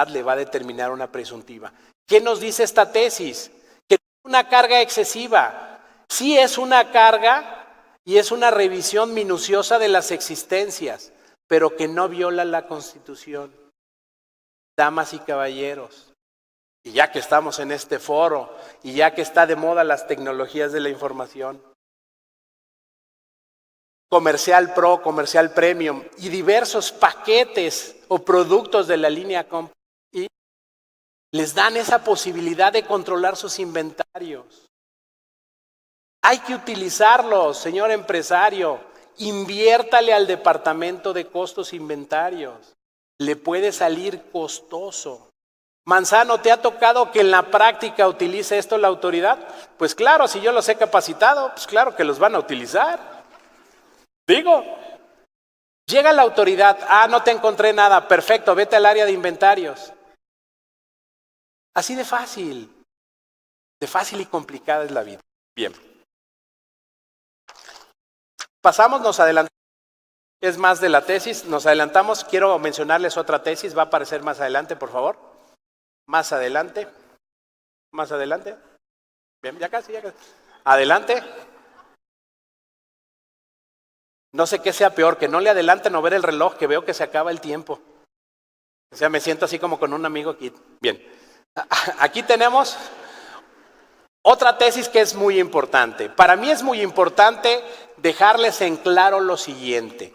le va a determinar una presuntiva. ¿Qué nos dice esta tesis? Que es una carga excesiva. Sí es una carga y es una revisión minuciosa de las existencias, pero que no viola la Constitución. Damas y caballeros, y ya que estamos en este foro, y ya que está de moda las tecnologías de la información, Comercial Pro, Comercial Premium y diversos paquetes o productos de la línea Comp y les dan esa posibilidad de controlar sus inventarios. Hay que utilizarlos, señor empresario. Inviértale al departamento de costos inventarios. Le puede salir costoso. Manzano, ¿te ha tocado que en la práctica utilice esto la autoridad? Pues claro, si yo los he capacitado, pues claro que los van a utilizar. Digo, llega la autoridad, no te encontré nada, perfecto, vete al área de inventarios. Así de fácil y complicada es la vida. Bien. Pasamos, nos adelantamos. Es más de la tesis, nos adelantamos. Quiero mencionarles otra tesis, va a aparecer más adelante, por favor. Más adelante. Bien, ya casi. Adelante. No sé qué sea peor, que no le adelanten o ver el reloj, que veo que se acaba el tiempo. O sea, me siento así como con un amigo aquí. Bien, aquí tenemos otra tesis que es muy importante. Para mí es muy importante dejarles en claro lo siguiente.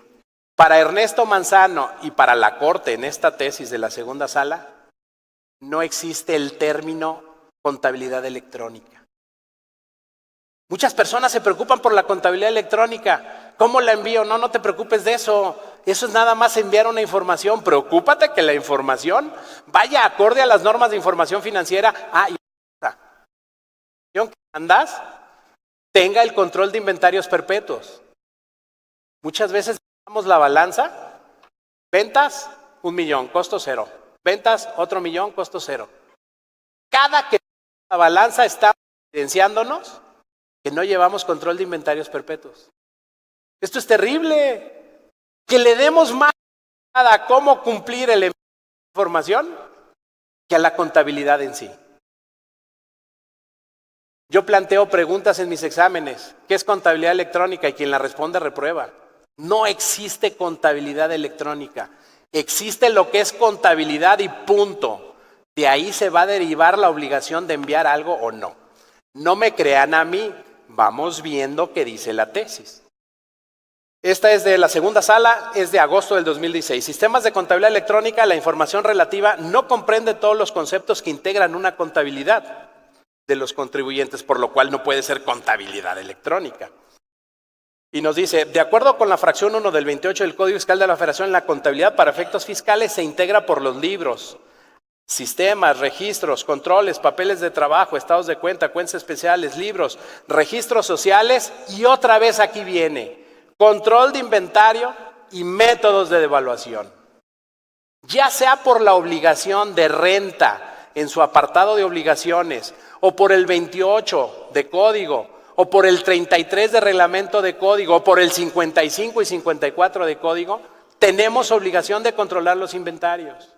Para Ernesto Manzano y para la Corte en esta tesis de la segunda sala, no existe el término contabilidad electrónica. Muchas personas se preocupan por la contabilidad electrónica. ¿Cómo la envío? No te preocupes de eso. Eso es nada más enviar una información. Preocúpate que la información vaya acorde a las normas de información financiera. Y la información que mandas tenga el control de inventarios perpetuos. Muchas veces damos la balanza. Ventas, 1 millón, costo 0. Ventas, otro 1 millón, costo 0. Cada que la balanza está evidenciándonos que no llevamos control de inventarios perpetuos. Esto es terrible. Que le demos más a cómo cumplir el envío de información que a la contabilidad en sí. Yo planteo preguntas en mis exámenes. ¿Qué es contabilidad electrónica? Y quien la responde reprueba. No existe contabilidad electrónica. Existe lo que es contabilidad y punto. De ahí se va a derivar la obligación de enviar algo o no. No me crean a mí. Vamos viendo qué dice la tesis. Esta es de la segunda sala, es de agosto del 2016. Sistemas de contabilidad electrónica, la información relativa no comprende todos los conceptos que integran una contabilidad de los contribuyentes, por lo cual no puede ser contabilidad electrónica. Y nos dice, de acuerdo con la fracción 1 del 28 del Código Fiscal de la Federación, la contabilidad para efectos fiscales se integra por los libros, sistemas, registros, controles, papeles de trabajo, estados de cuenta, cuentas especiales, libros, registros sociales y otra vez aquí viene, control de inventario y métodos de devaluación. Ya sea por la obligación de renta en su apartado de obligaciones o por el 28 de código o por el 33 de reglamento de código o por el 55 y 54 de código, tenemos obligación de controlar los inventarios.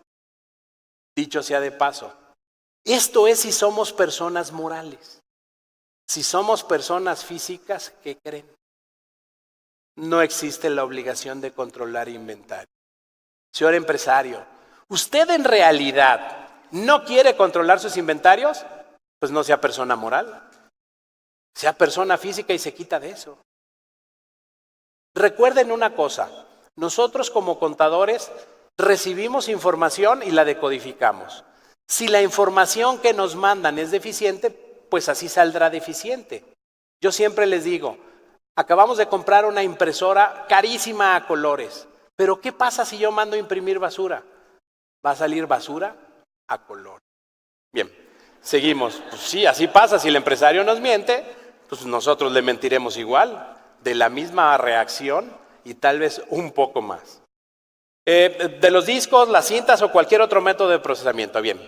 Dicho sea de paso, esto es si somos personas morales. Si somos personas físicas, ¿qué creen? No existe la obligación de controlar inventario. Señor empresario, ¿usted en realidad no quiere controlar sus inventarios? Pues no sea persona moral. Sea persona física y se quita de eso. Recuerden una cosa, nosotros como contadores recibimos información y la decodificamos. Si la información que nos mandan es deficiente, pues así saldrá deficiente. Yo siempre les digo, acabamos de comprar una impresora carísima a colores, pero ¿qué pasa si yo mando a imprimir basura? Va a salir basura a colores. Bien, seguimos. Pues sí, así pasa, si el empresario nos miente, pues nosotros le mentiremos igual, de la misma reacción y tal vez un poco más. De los discos, las cintas o cualquier otro método de procesamiento. Bien.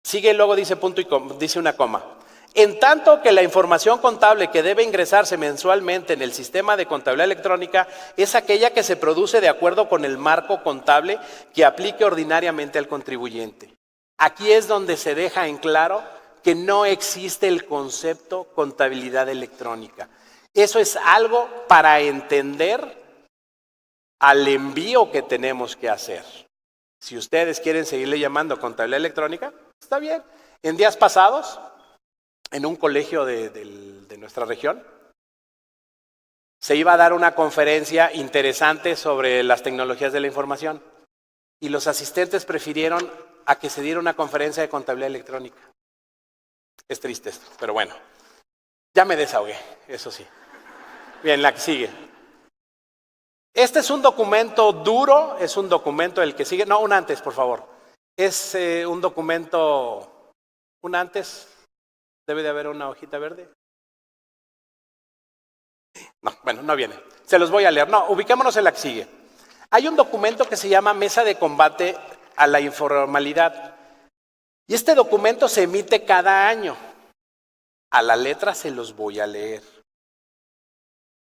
Sigue y luego dice punto y coma, dice una coma. En tanto que la información contable que debe ingresarse mensualmente en el sistema de contabilidad electrónica es aquella que se produce de acuerdo con el marco contable que aplique ordinariamente al contribuyente. Aquí es donde se deja en claro que no existe el concepto contabilidad electrónica. Eso es algo para entender al envío que tenemos que hacer. Si ustedes quieren seguirle llamando contabilidad electrónica, está bien. En días pasados, en un colegio de nuestra región, se iba a dar una conferencia interesante sobre las tecnologías de la información y los asistentes prefirieron a que se diera una conferencia de contabilidad electrónica. Es triste esto, pero bueno, ya me desahogué, eso sí. Bien, la que sigue. Este es un documento duro, es un documento el que sigue, no, un antes, por favor. Es un documento, un antes, debe de haber una hojita verde. No, bueno, no viene, se los voy a leer, no, ubiquémonos en la que sigue. Hay un documento que se llama Mesa de Combate a la Informalidad y este documento se emite cada año. A la letra se los voy a leer.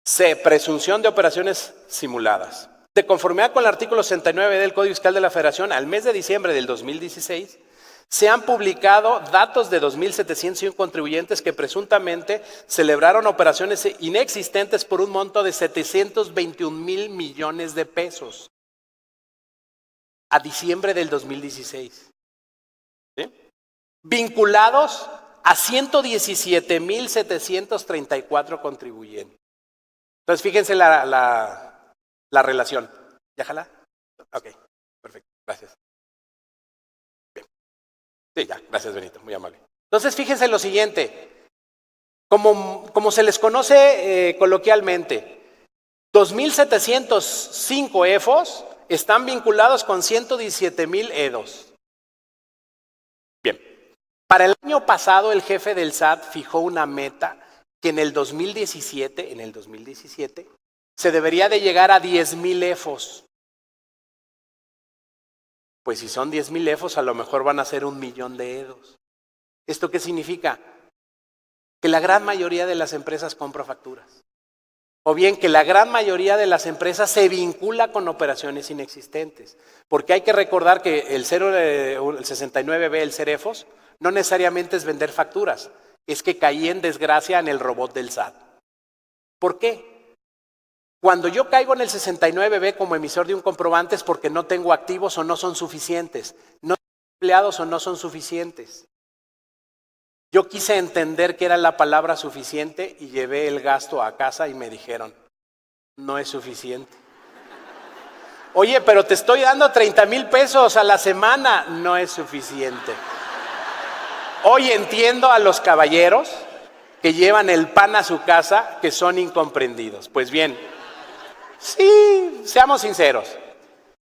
C. Presunción de operaciones simuladas. De conformidad con el artículo 69 del Código Fiscal de la Federación, al mes de diciembre del 2016, se han publicado datos de 2.701 contribuyentes que presuntamente celebraron operaciones inexistentes por un monto de 721,000 millones de pesos. A diciembre del 2016. ¿Sí? Vinculados a 117,734 contribuyentes. Entonces, fíjense la relación. ¿Ya jala? Ok, perfecto, gracias. Bien. Sí, ya, gracias Benito, muy amable. Entonces, fíjense lo siguiente. Como se les conoce coloquialmente, 2.705 EFOS están vinculados con 117,000 EDOS. Bien. Para el año pasado, el jefe del SAT fijó una meta que en el 2017, se debería de llegar a 10,000 EFOS. Pues si son 10,000 EFOS, a lo mejor van a ser 1,000,000 de EDOS. ¿Esto qué significa? Que la gran mayoría de las empresas compra facturas. O bien que la gran mayoría de las empresas se vincula con operaciones inexistentes. Porque hay que recordar que el 69B, el CEREFOS, no necesariamente es vender facturas. Es que caí en desgracia en el robot del SAT. ¿Por qué? Cuando yo caigo en el 69B como emisor de un comprobante es porque no tengo activos o no son suficientes. No tengo empleados o no son suficientes. Yo quise entender qué era la palabra suficiente y llevé el gasto a casa y me dijeron, no es suficiente. Oye, pero te estoy dando 30,000 pesos a la semana. No es suficiente. Hoy entiendo a los caballeros que llevan el pan a su casa que son incomprendidos. Pues bien, sí, seamos sinceros.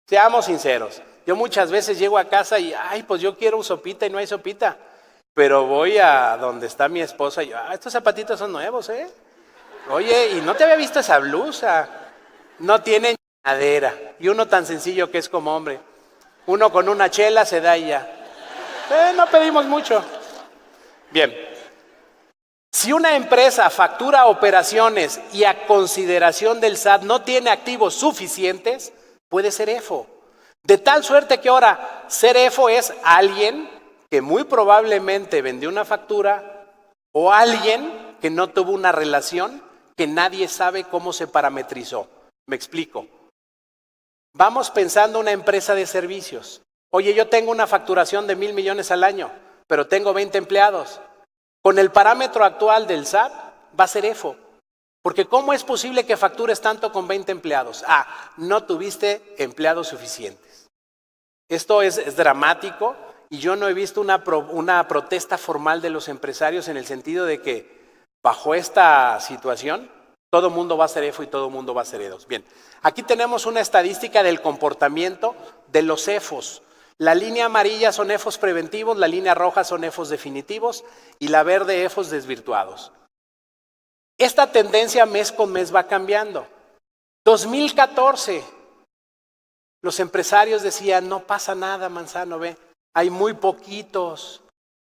Yo muchas veces llego a casa y, pues yo quiero sopita y no hay sopita. Pero voy a donde está mi esposa y yo, estos zapatitos son nuevos, ¿eh? Oye, y no te había visto esa blusa. No tienen llenadera. Y uno tan sencillo que es como hombre. Uno con una chela se da y ya. No pedimos mucho. Bien. Si una empresa factura operaciones y a consideración del SAT no tiene activos suficientes, puede ser EFO. De tal suerte que ahora ser EFO es alguien que muy probablemente vendió una factura o alguien que no tuvo una relación que nadie sabe cómo se parametrizó. Me explico. Vamos pensando una empresa de servicios. Oye, yo tengo una facturación de 1,000 millones al año, pero tengo 20 empleados. Con el parámetro actual del SAT va a ser EFO. Porque ¿cómo es posible que factures tanto con 20 empleados? No tuviste empleados suficientes. Esto es dramático. Y yo no he visto una protesta formal de los empresarios en el sentido de que bajo esta situación todo el mundo va a ser EFO y todo el mundo va a ser EDOS. Bien, aquí tenemos una estadística del comportamiento de los EFOS. La línea amarilla son EFOS preventivos, la línea roja son EFOS definitivos y la verde EFOS desvirtuados. Esta tendencia mes con mes va cambiando. 2014, Los empresarios decían, no pasa nada, Manzano, ve, hay muy poquitos.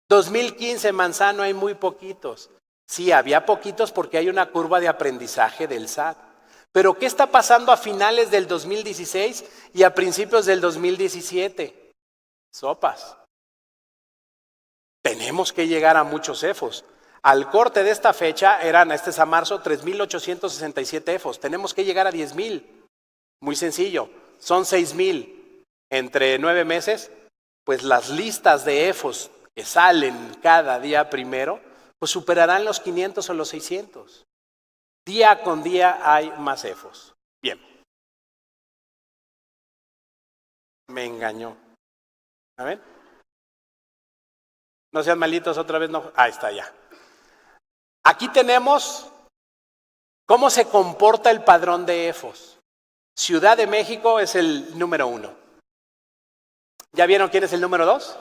2015, Manzano, hay muy poquitos. Sí, había poquitos porque hay una curva de aprendizaje del SAT. Pero ¿qué está pasando a finales del 2016 y a principios del 2017? Sopas. Tenemos que llegar a muchos EFOS. Al corte de esta fecha eran, este es a marzo, 3,867 EFOS. Tenemos que llegar a 10,000. Muy sencillo, son 6,000. Entre 9 meses, pues las listas de EFOS que salen cada día primero, pues superarán los 500 o los 600. Día con día hay más EFOS. Bien. Me engañó. ¿A ver? No sean malitos, otra vez no. Ahí está ya. Aquí tenemos cómo se comporta el padrón de EFOS. Ciudad de México es el número 1. ¿Ya vieron quién es el número 2?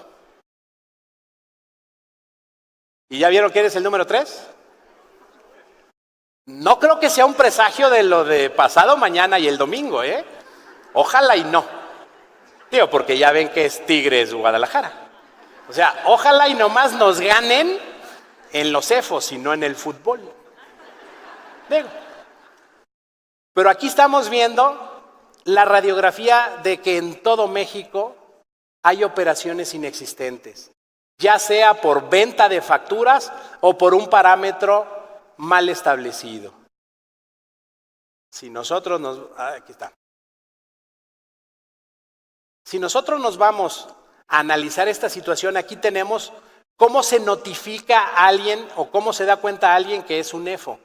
¿Y ya vieron quién es el número 3? No creo que sea un presagio de lo de pasado mañana y el domingo, ¿eh? Ojalá y no. Digo, porque ya ven que es Tigres Guadalajara. O sea, ojalá y nomás nos ganen en los EFOS y no en el fútbol. Digo. Pero aquí estamos viendo la radiografía de que en todo México hay operaciones inexistentes, ya sea por venta de facturas o por un parámetro mal establecido. Si nosotros aquí está. Si nosotros nos vamos a analizar esta situación, aquí tenemos cómo se notifica a alguien o cómo se da cuenta a alguien que es un EFO.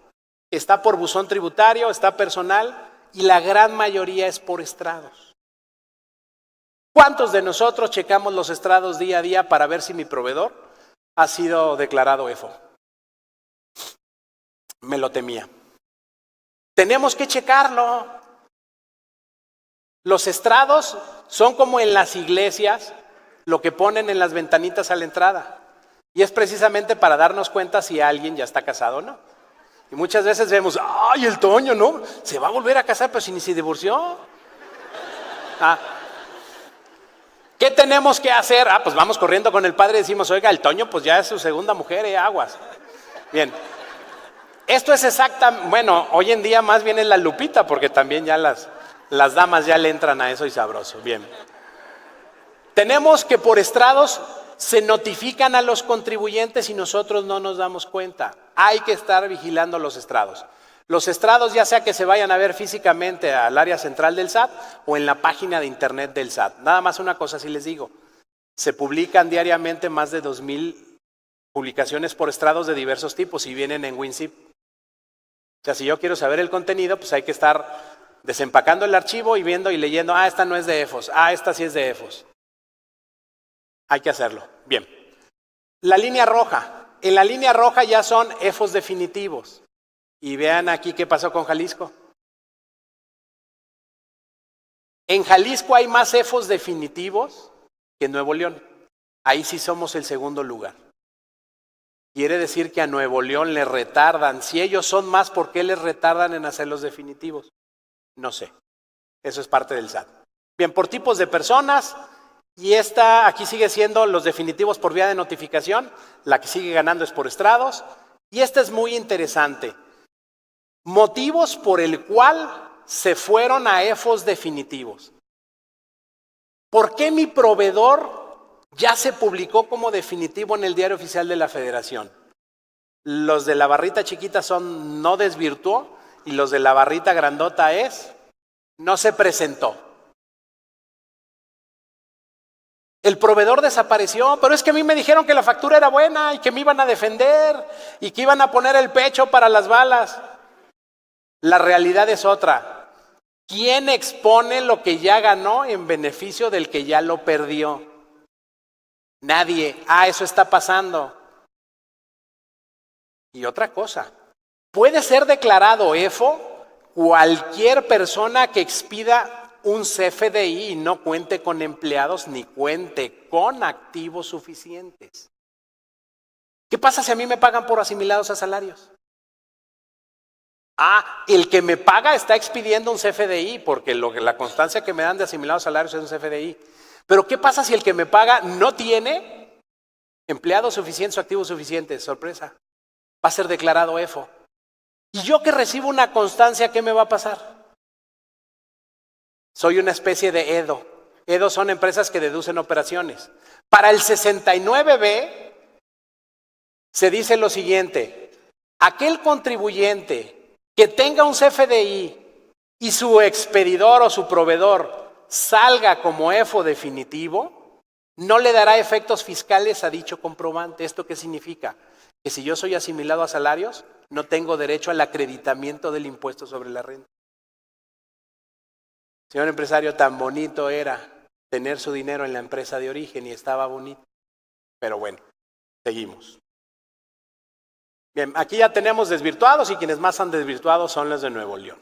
Está por buzón tributario, está personal y la gran mayoría es por estrados. ¿Cuántos de nosotros checamos los estrados día a día para ver si mi proveedor ha sido declarado EFO? Me lo temía. Tenemos que checarlo. Los estrados son como en las iglesias, lo que ponen en las ventanitas a la entrada. Y es precisamente para darnos cuenta si alguien ya está casado o no. Y muchas veces vemos, ¡ay, el Toño, no! Se va a volver a casar, pero si ni se divorció. ¿Qué tenemos que hacer? Pues vamos corriendo con el padre y decimos, oiga, el Toño pues ya es su segunda mujer, aguas. Bien. Esto es bueno, hoy en día más bien es la Lupita, porque también ya las damas ya le entran a eso y sabroso. Bien. Tenemos que por estrados se notifican a los contribuyentes y nosotros no nos damos cuenta. Hay que estar vigilando los estrados. Los estrados ya sea que se vayan a ver físicamente al área central del SAT o en la página de internet del SAT. Nada más una cosa sí les digo. Se publican diariamente más de 2,000 publicaciones por estrados de diversos tipos y vienen en WinZip. O sea, si yo quiero saber el contenido, pues hay que estar desempacando el archivo y viendo y leyendo, esta no es de EFOS, esta sí es de EFOS. Hay que hacerlo. Bien. La línea roja. En la línea roja ya son EFOS definitivos. Y vean aquí qué pasó con Jalisco. En Jalisco hay más EFOS definitivos que en Nuevo León. Ahí sí somos el segundo lugar. Quiere decir que a Nuevo León le retardan. Si ellos son más, ¿por qué les retardan en hacer los definitivos? No sé. Eso es parte del SAT. Bien, por tipos de personas. Y aquí sigue siendo los definitivos por vía de notificación. La que sigue ganando es por estrados. Y esta es muy interesante. Motivos por el cual se fueron a EFOS definitivos. ¿Por qué mi proveedor ya se publicó como definitivo en el Diario Oficial de la Federación? Los de la barrita chiquita son no desvirtuó y los de la barrita grandota es no se presentó. El proveedor desapareció, pero es que a mí me dijeron que la factura era buena y que me iban a defender y que iban a poner el pecho para las balas. La realidad es otra. ¿Quién expone lo que ya ganó en beneficio del que ya lo perdió? Nadie. Eso está pasando. Y otra cosa, puede ser declarado EFO cualquier persona que expida un CFDI y no cuente con empleados ni cuente con activos suficientes. ¿Qué pasa si a mí me pagan por asimilados a salarios? El que me paga está expidiendo un CFDI, porque la constancia que me dan de asimilados salarios es un CFDI. Pero ¿qué pasa si el que me paga no tiene empleados suficientes o activos suficientes? Sorpresa, va a ser declarado EFO. Y yo que recibo una constancia, ¿qué me va a pasar? Soy una especie de EDO. EDO son empresas que deducen operaciones. Para el 69B se dice lo siguiente: aquel contribuyente que tenga un CFDI y su expedidor o su proveedor salga como EFO definitivo, no le dará efectos fiscales a dicho comprobante. ¿Esto qué significa? Que si yo soy asimilado a salarios, no tengo derecho al acreditamiento del impuesto sobre la renta. Señor empresario, tan bonito era tener su dinero en la empresa de origen y estaba bonito. Pero bueno, seguimos. Bien, aquí ya tenemos desvirtuados y quienes más han desvirtuado son los de Nuevo León.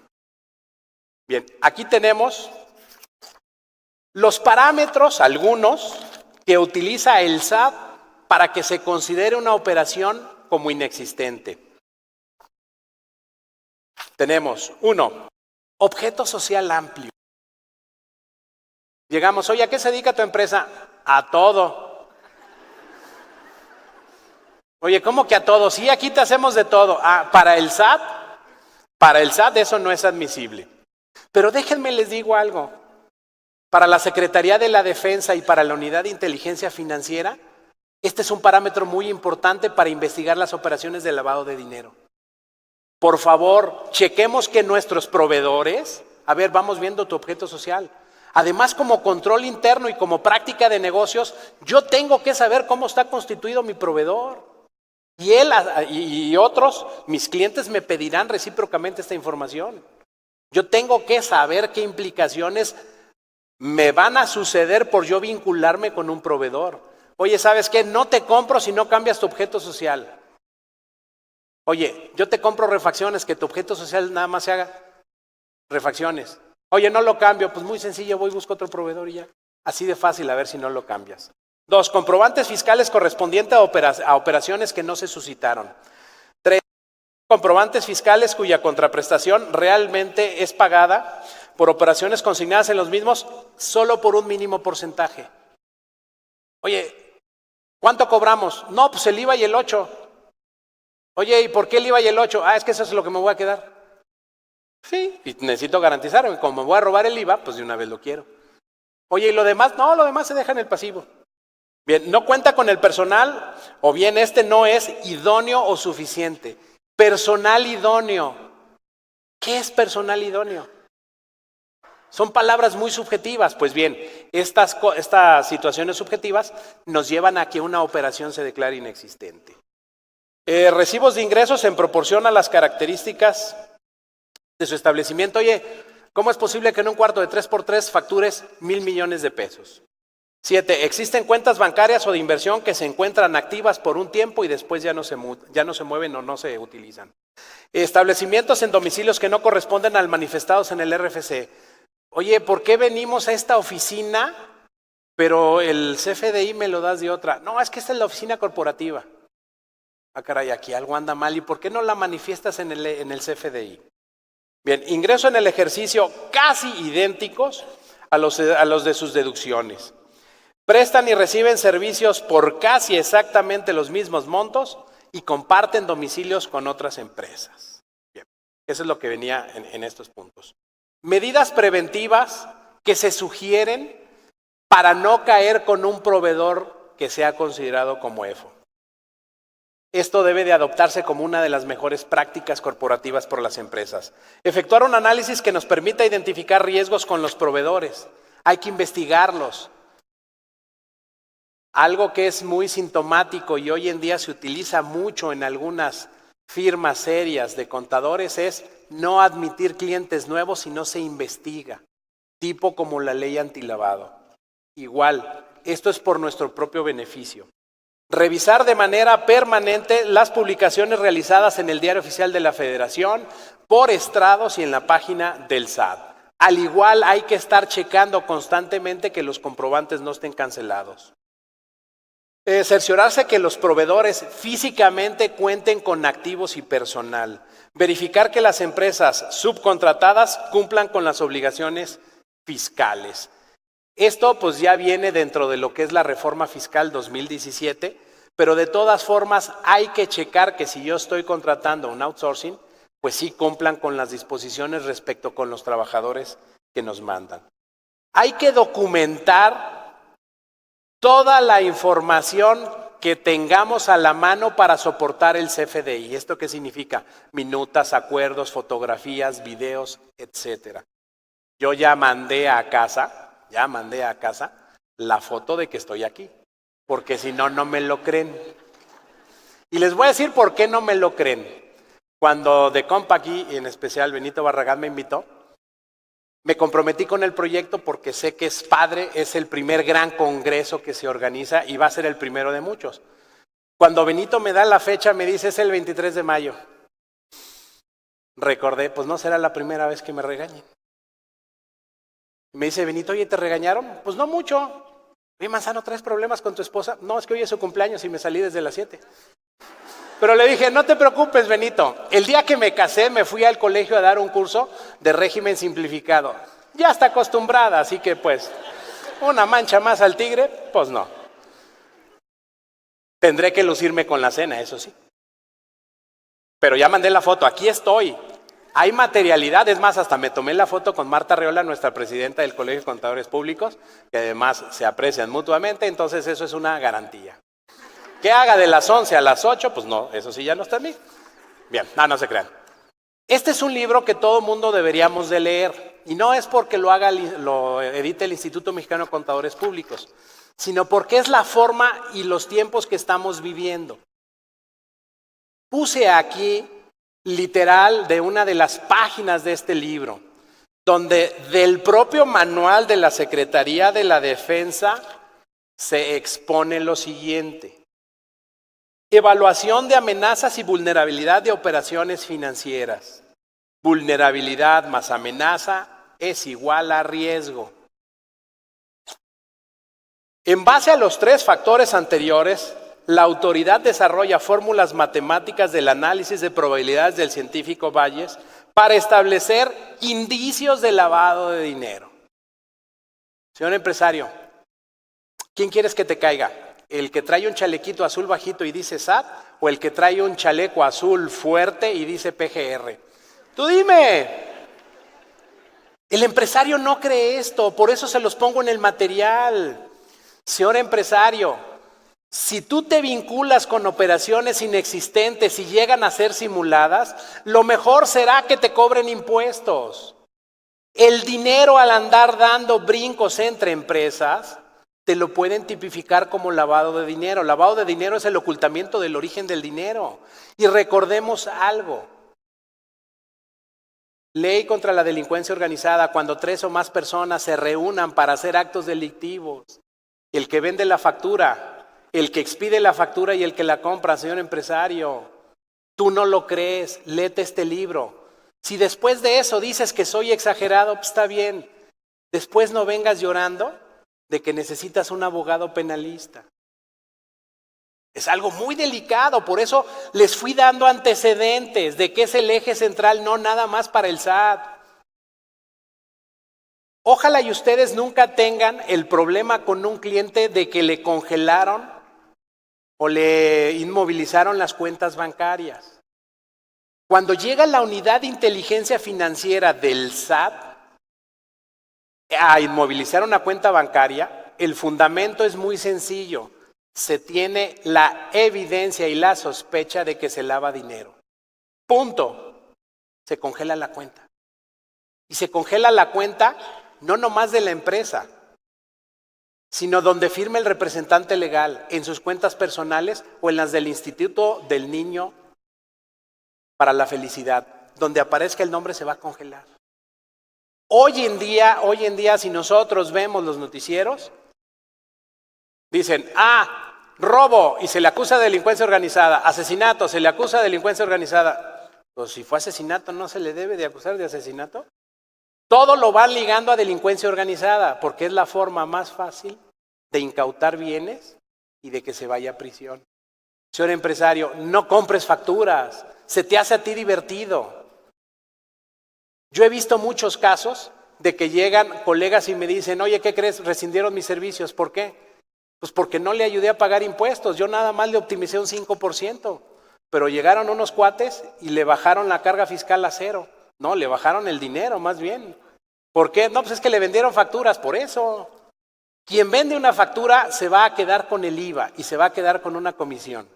Bien, aquí tenemos los parámetros, algunos, que utiliza el SAT para que se considere una operación como inexistente. Tenemos, 1, objeto social amplio. Llegamos, oye, ¿a qué se dedica tu empresa? A todo. Oye, ¿cómo que a todo? Sí, aquí te hacemos de todo. Para el SAT eso no es admisible. Pero déjenme les digo algo. Para la Secretaría de la Defensa y para la Unidad de Inteligencia Financiera, este es un parámetro muy importante para investigar las operaciones de lavado de dinero. Por favor, chequemos que nuestros proveedores, vamos viendo tu objeto social. Además, como control interno y como práctica de negocios, yo tengo que saber cómo está constituido mi proveedor. Y él y otros, mis clientes, me pedirán recíprocamente esta información. Yo tengo que saber qué implicaciones me van a suceder por yo vincularme con un proveedor. Oye, ¿sabes qué? No te compro si no cambias tu objeto social. Oye, yo te compro refacciones, que tu objeto social nada más se haga refacciones. Oye, no lo cambio, pues muy sencillo, voy y busco otro proveedor y ya. Así de fácil, a ver si no lo cambias. 2, comprobantes fiscales correspondientes a operaciones que no se suscitaron. 3, comprobantes fiscales cuya contraprestación realmente es pagada por operaciones consignadas en los mismos solo por un mínimo porcentaje. Oye, ¿cuánto cobramos? No, pues el IVA y el 8. Oye, ¿y por qué el IVA y el 8? Es que eso es lo que me voy a quedar. Sí, y necesito garantizarme. Como me voy a robar el IVA, pues de una vez lo quiero. Oye, ¿y lo demás? No, lo demás se deja en el pasivo. Bien, no cuenta con el personal, o bien no es idóneo o suficiente. Personal idóneo. ¿Qué es personal idóneo? Son palabras muy subjetivas. Pues bien, estas situaciones subjetivas nos llevan a que una operación se declare inexistente. Recibos de ingresos en proporción a las características de su establecimiento. Oye, ¿cómo es posible que en un cuarto de 3x3 factures 1,000 millones de pesos? 7, existen cuentas bancarias o de inversión que se encuentran activas por un tiempo y después ya no se mueven o no se utilizan. Establecimientos en domicilios que no corresponden al manifestados en el RFC. Oye, ¿por qué venimos a esta oficina, pero el CFDI me lo das de otra? No, es que esta es la oficina corporativa. Caray, aquí algo anda mal. ¿Y por qué no la manifiestas en el CFDI? Bien, ingreso en el ejercicio casi idénticos a los de sus deducciones. Prestan y reciben servicios por casi exactamente los mismos montos y comparten domicilios con otras empresas. Bien, eso es lo que venía en estos puntos. Medidas preventivas que se sugieren para no caer con un proveedor que sea considerado como EFO. Esto debe de adoptarse como una de las mejores prácticas corporativas por las empresas. Efectuar un análisis que nos permita identificar riesgos con los proveedores. Hay que investigarlos. Algo que es muy sintomático y hoy en día se utiliza mucho en algunas firmas serias de contadores es no admitir clientes nuevos si no se investiga, tipo como la ley antilavado. Igual, esto es por nuestro propio beneficio. Revisar de manera permanente las publicaciones realizadas en el Diario Oficial de la Federación, por estrados y en la página del SAT. Al igual hay que estar checando constantemente que los comprobantes no estén cancelados. Cerciorarse que los proveedores físicamente cuenten con activos y personal. Verificar que las empresas subcontratadas cumplan con las obligaciones fiscales. Esto pues ya viene dentro de lo que es la reforma fiscal 2017, pero de todas formas hay que checar que si yo estoy contratando un outsourcing, pues sí cumplan con las disposiciones respecto con los trabajadores que nos mandan. Hay que documentar toda la información que tengamos a la mano para soportar el CFDI. ¿Esto qué significa? Minutas, acuerdos, fotografías, videos, etcétera. Yo ya mandé a casa la foto de que estoy aquí, porque si no, no me lo creen. Y les voy a decir por qué no me lo creen. Cuando de Compagui, y en especial Benito Barragán me invitó, me comprometí con el proyecto porque sé que es padre, es el primer gran congreso que se organiza y va a ser el primero de muchos. Cuando Benito me da la fecha, me dice es el 23 de mayo. Recordé, pues no será la primera vez que me regañen. Me dice Benito, oye, ¿te regañaron? Pues no mucho. Oye, Manzano, ¿traes problemas con tu esposa? No, es que hoy es su cumpleaños y me salí desde las 7. Pero le dije, no te preocupes, Benito. El día que me casé, me fui al colegio a dar un curso de régimen simplificado. Ya está acostumbrada, así que pues, una mancha más al tigre, pues no. Tendré que lucirme con la cena, eso sí. Pero ya mandé la foto, aquí estoy. Hay materialidad, es más, hasta me tomé la foto con Marta Arreola, nuestra presidenta del Colegio de Contadores Públicos, que además se aprecian mutuamente, entonces eso es una garantía. ¿Qué haga de las 11 a las 8? Pues no, eso sí ya no está en mí. Bien, no se crean. Este es un libro que todo mundo deberíamos de leer, y no es porque lo edite el Instituto Mexicano de Contadores Públicos, sino porque es la forma y los tiempos que estamos viviendo. Puse aquí, literal, de una de las páginas de este libro, donde del propio manual de la Secretaría de la Defensa se expone lo siguiente. Evaluación de amenazas y vulnerabilidad de operaciones financieras. Vulnerabilidad más amenaza es igual a riesgo. En base a los 3 factores anteriores, la autoridad desarrolla fórmulas matemáticas del análisis de probabilidades del científico Bayes para establecer indicios de lavado de dinero. Señor empresario, ¿quién quieres que te caiga? ¿El que trae un chalequito azul bajito y dice SAT o el que trae un chaleco azul fuerte y dice PGR? Tú dime. El empresario no cree esto, por eso se los pongo en el material. Señor empresario, si tú te vinculas con operaciones inexistentes y llegan a ser simuladas, lo mejor será que te cobren impuestos. El dinero al andar dando brincos entre empresas, te lo pueden tipificar como lavado de dinero. Lavado de dinero es el ocultamiento del origen del dinero. Y recordemos algo. Ley contra la delincuencia organizada, cuando 3 o más personas se reúnan para hacer actos delictivos. El que vende la factura, el que expide la factura y el que la compra, señor empresario. Tú no lo crees, léete este libro. Si después de eso dices que soy exagerado, pues está bien. Después no vengas llorando de que necesitas un abogado penalista. Es algo muy delicado, por eso les fui dando antecedentes de que es el eje central, no nada más para el SAT. Ojalá y ustedes nunca tengan el problema con un cliente de que le congelaron o le inmovilizaron las cuentas bancarias. Cuando llega la unidad de inteligencia financiera del SAT a inmovilizar una cuenta bancaria, el fundamento es muy sencillo. Se tiene la evidencia y la sospecha de que se lava dinero. Punto. Se congela la cuenta. Y se congela la cuenta no nomás de la empresa, sino donde firme el representante legal, en sus cuentas personales o en las del Instituto del Niño para la Felicidad. Donde aparezca el nombre se va a congelar. Hoy en día, si nosotros vemos los noticieros, dicen, robo y se le acusa de delincuencia organizada, asesinato, se le acusa de delincuencia organizada. Pues si fue asesinato, ¿no se le debe de acusar de asesinato? Todo lo van ligando a delincuencia organizada, porque es la forma más fácil de incautar bienes y de que se vaya a prisión. Señor empresario, no compres facturas, se te hace a ti divertido. Yo he visto muchos casos de que llegan colegas y me dicen, oye, ¿qué crees? Rescindieron mis servicios. ¿Por qué? Pues porque no le ayudé a pagar impuestos. Yo nada más le optimicé un 5%. Pero llegaron unos cuates y le bajaron la carga fiscal a 0. No, le bajaron el dinero más bien. ¿Por qué? No, pues es que le vendieron facturas, por eso. Quien vende una factura se va a quedar con el IVA y se va a quedar con una comisión.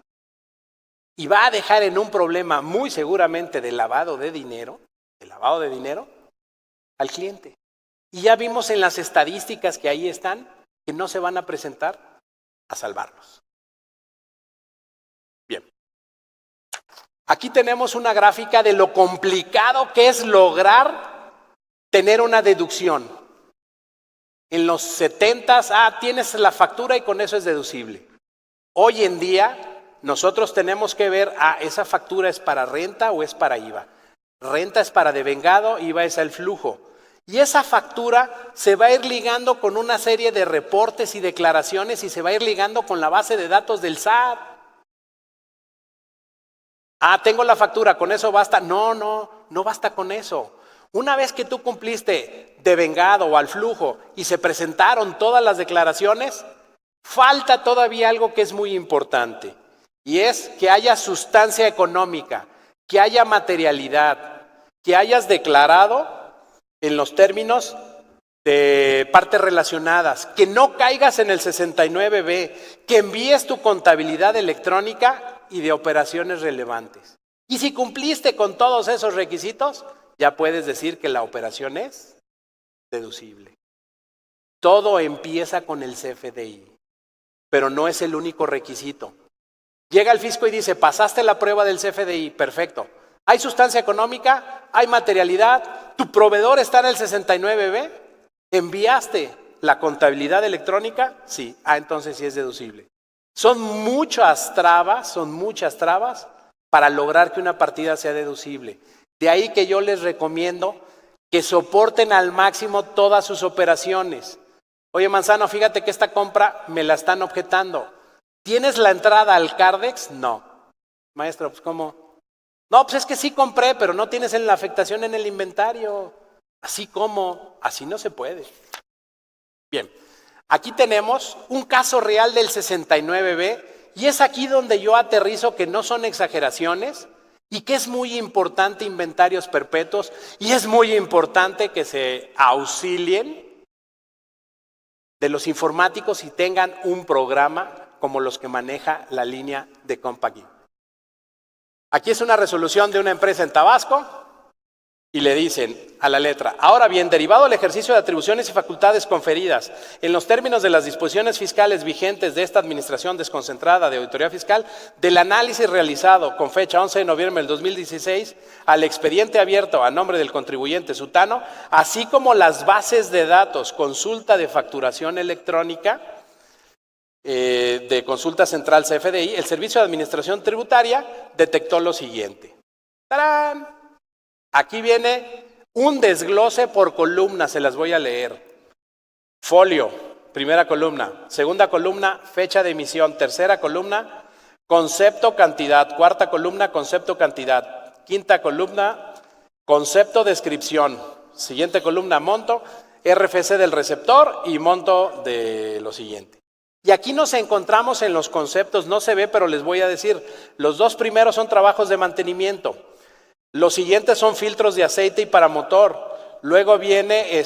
Y va a dejar en un problema muy seguramente de lavado de dinero al cliente. Y ya vimos en las estadísticas que ahí están que no se van a presentar a salvarlos. Bien. Aquí tenemos una gráfica de lo complicado que es lograr tener una deducción. En los 70s, tienes la factura y con eso es deducible. Hoy en día, nosotros tenemos que ver, ¿esa factura es para renta o es para IVA? Renta es para devengado, IVA es el flujo. Y esa factura se va a ir ligando con una serie de reportes y declaraciones y se va a ir ligando con la base de datos del SAT. Tengo la factura, ¿con eso basta? No basta con eso. Una vez que tú cumpliste devengado o al flujo y se presentaron todas las declaraciones, falta todavía algo que es muy importante y es que haya sustancia económica, que haya materialidad, que hayas declarado en los términos de partes relacionadas, que no caigas en el 69B, que envíes tu contabilidad electrónica y de operaciones relevantes. Y si cumpliste con todos esos requisitos, ya puedes decir que la operación es deducible. Todo empieza con el CFDI, pero no es el único requisito. Llega el fisco y dice, pasaste la prueba del CFDI, perfecto. ¿Hay sustancia económica? ¿Hay materialidad? ¿Tu proveedor está en el 69B? ¿Enviaste la contabilidad electrónica? Sí. Entonces sí es deducible. Son muchas trabas para lograr que una partida sea deducible. De ahí que yo les recomiendo que soporten al máximo todas sus operaciones. Oye, Manzano, fíjate que esta compra me la están objetando. ¿Tienes la entrada al Cardex? No. Maestro, pues ¿cómo? No, pues es que sí compré, pero no tienes la afectación en el inventario. ¿Así cómo? Así no se puede. Bien, aquí tenemos un caso real del 69B y es aquí donde yo aterrizo que no son exageraciones y que es muy importante inventarios perpetuos y es muy importante que se auxilien de los informáticos y tengan un programa como los que maneja la línea de Compagui. Aquí es una resolución de una empresa en Tabasco y le dicen a la letra, ahora bien, derivado del ejercicio de atribuciones y facultades conferidas en los términos de las disposiciones fiscales vigentes de esta administración desconcentrada de auditoría fiscal, del análisis realizado con fecha 11 de noviembre del 2016 al expediente abierto a nombre del contribuyente sutano, así como las bases de datos, consulta de facturación electrónica, de consulta central CFDI, el Servicio de Administración Tributaria detectó lo siguiente. ¡Tarán! Aquí viene un desglose por columna, se las voy a leer. Folio, primera columna. Segunda columna, fecha de emisión. Tercera columna, concepto cantidad. Cuarta columna, concepto cantidad. Quinta columna, concepto descripción. Siguiente columna, monto, RFC del receptor y monto de lo siguiente. Y aquí nos encontramos en los conceptos, no se ve, pero les voy a decir, los dos primeros son trabajos de mantenimiento, los siguientes son filtros de aceite y para motor, luego viene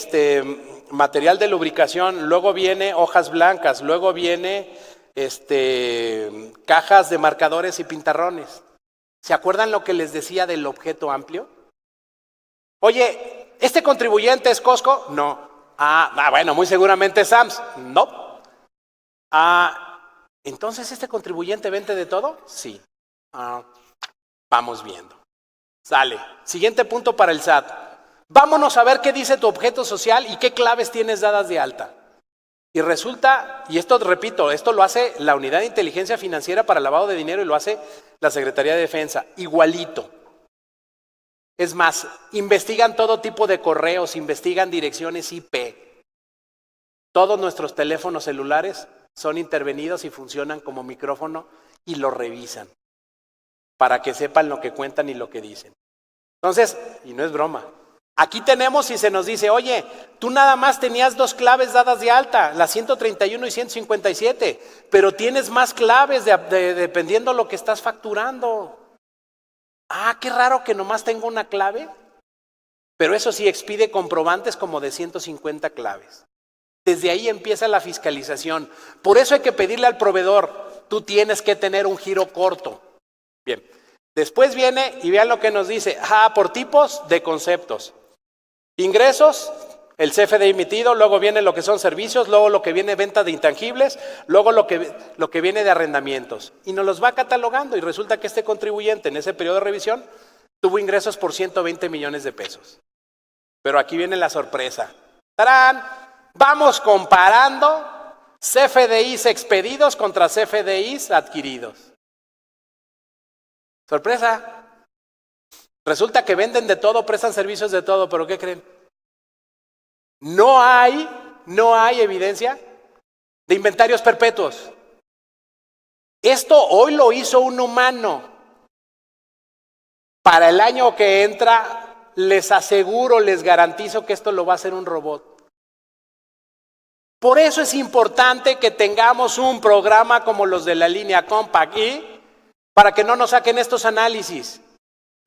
material de lubricación, luego viene hojas blancas, luego viene cajas de marcadores y pintarrones. ¿Se acuerdan lo que les decía del objeto amplio? Oye, ¿este contribuyente es Costco? No. Bueno, muy seguramente es Sams. No. ¿Entonces este contribuyente vende de todo? Sí. Vamos viendo. Sale. Siguiente punto para el SAT. Vámonos a ver qué dice tu objeto social y qué claves tienes dadas de alta. Y resulta, y esto repito, esto lo hace la Unidad de Inteligencia Financiera para Lavado de Dinero y lo hace la Secretaría de Defensa. Igualito. Es más, investigan todo tipo de correos, investigan direcciones IP. Todos nuestros teléfonos celulares son intervenidos y funcionan como micrófono y lo revisan para que sepan lo que cuentan y lo que dicen. Entonces, y no es broma, Aquí tenemos y se nos dice, oye, tú nada más tenías 2 claves dadas de alta, la 131 y 157, pero tienes más claves dependiendo lo que estás facturando. Ah, qué raro que nomás tengo una clave. Pero eso sí, expide comprobantes como de 150 claves. Desde ahí empieza la fiscalización. Por eso hay que pedirle al proveedor, tú tienes que tener un giro corto. Bien, después viene y vean lo que nos dice, por tipos de conceptos. Ingresos, el CFDI emitido, luego viene lo que son servicios, luego lo que viene venta de intangibles, luego lo que viene de arrendamientos. Y nos los va catalogando y resulta que este contribuyente en ese periodo de revisión tuvo ingresos por 120 millones de pesos. Pero aquí viene la sorpresa. ¡Tarán! Vamos comparando CFDIs expedidos contra CFDIs adquiridos. Sorpresa. Resulta que venden de todo, prestan servicios de todo, pero ¿qué creen? No hay evidencia de inventarios perpetuos. Esto hoy lo hizo un humano. Para el año que entra, les aseguro, les garantizo que esto lo va a hacer un robot. Por eso es importante que tengamos un programa como los de la línea Compact y para que no nos saquen estos análisis.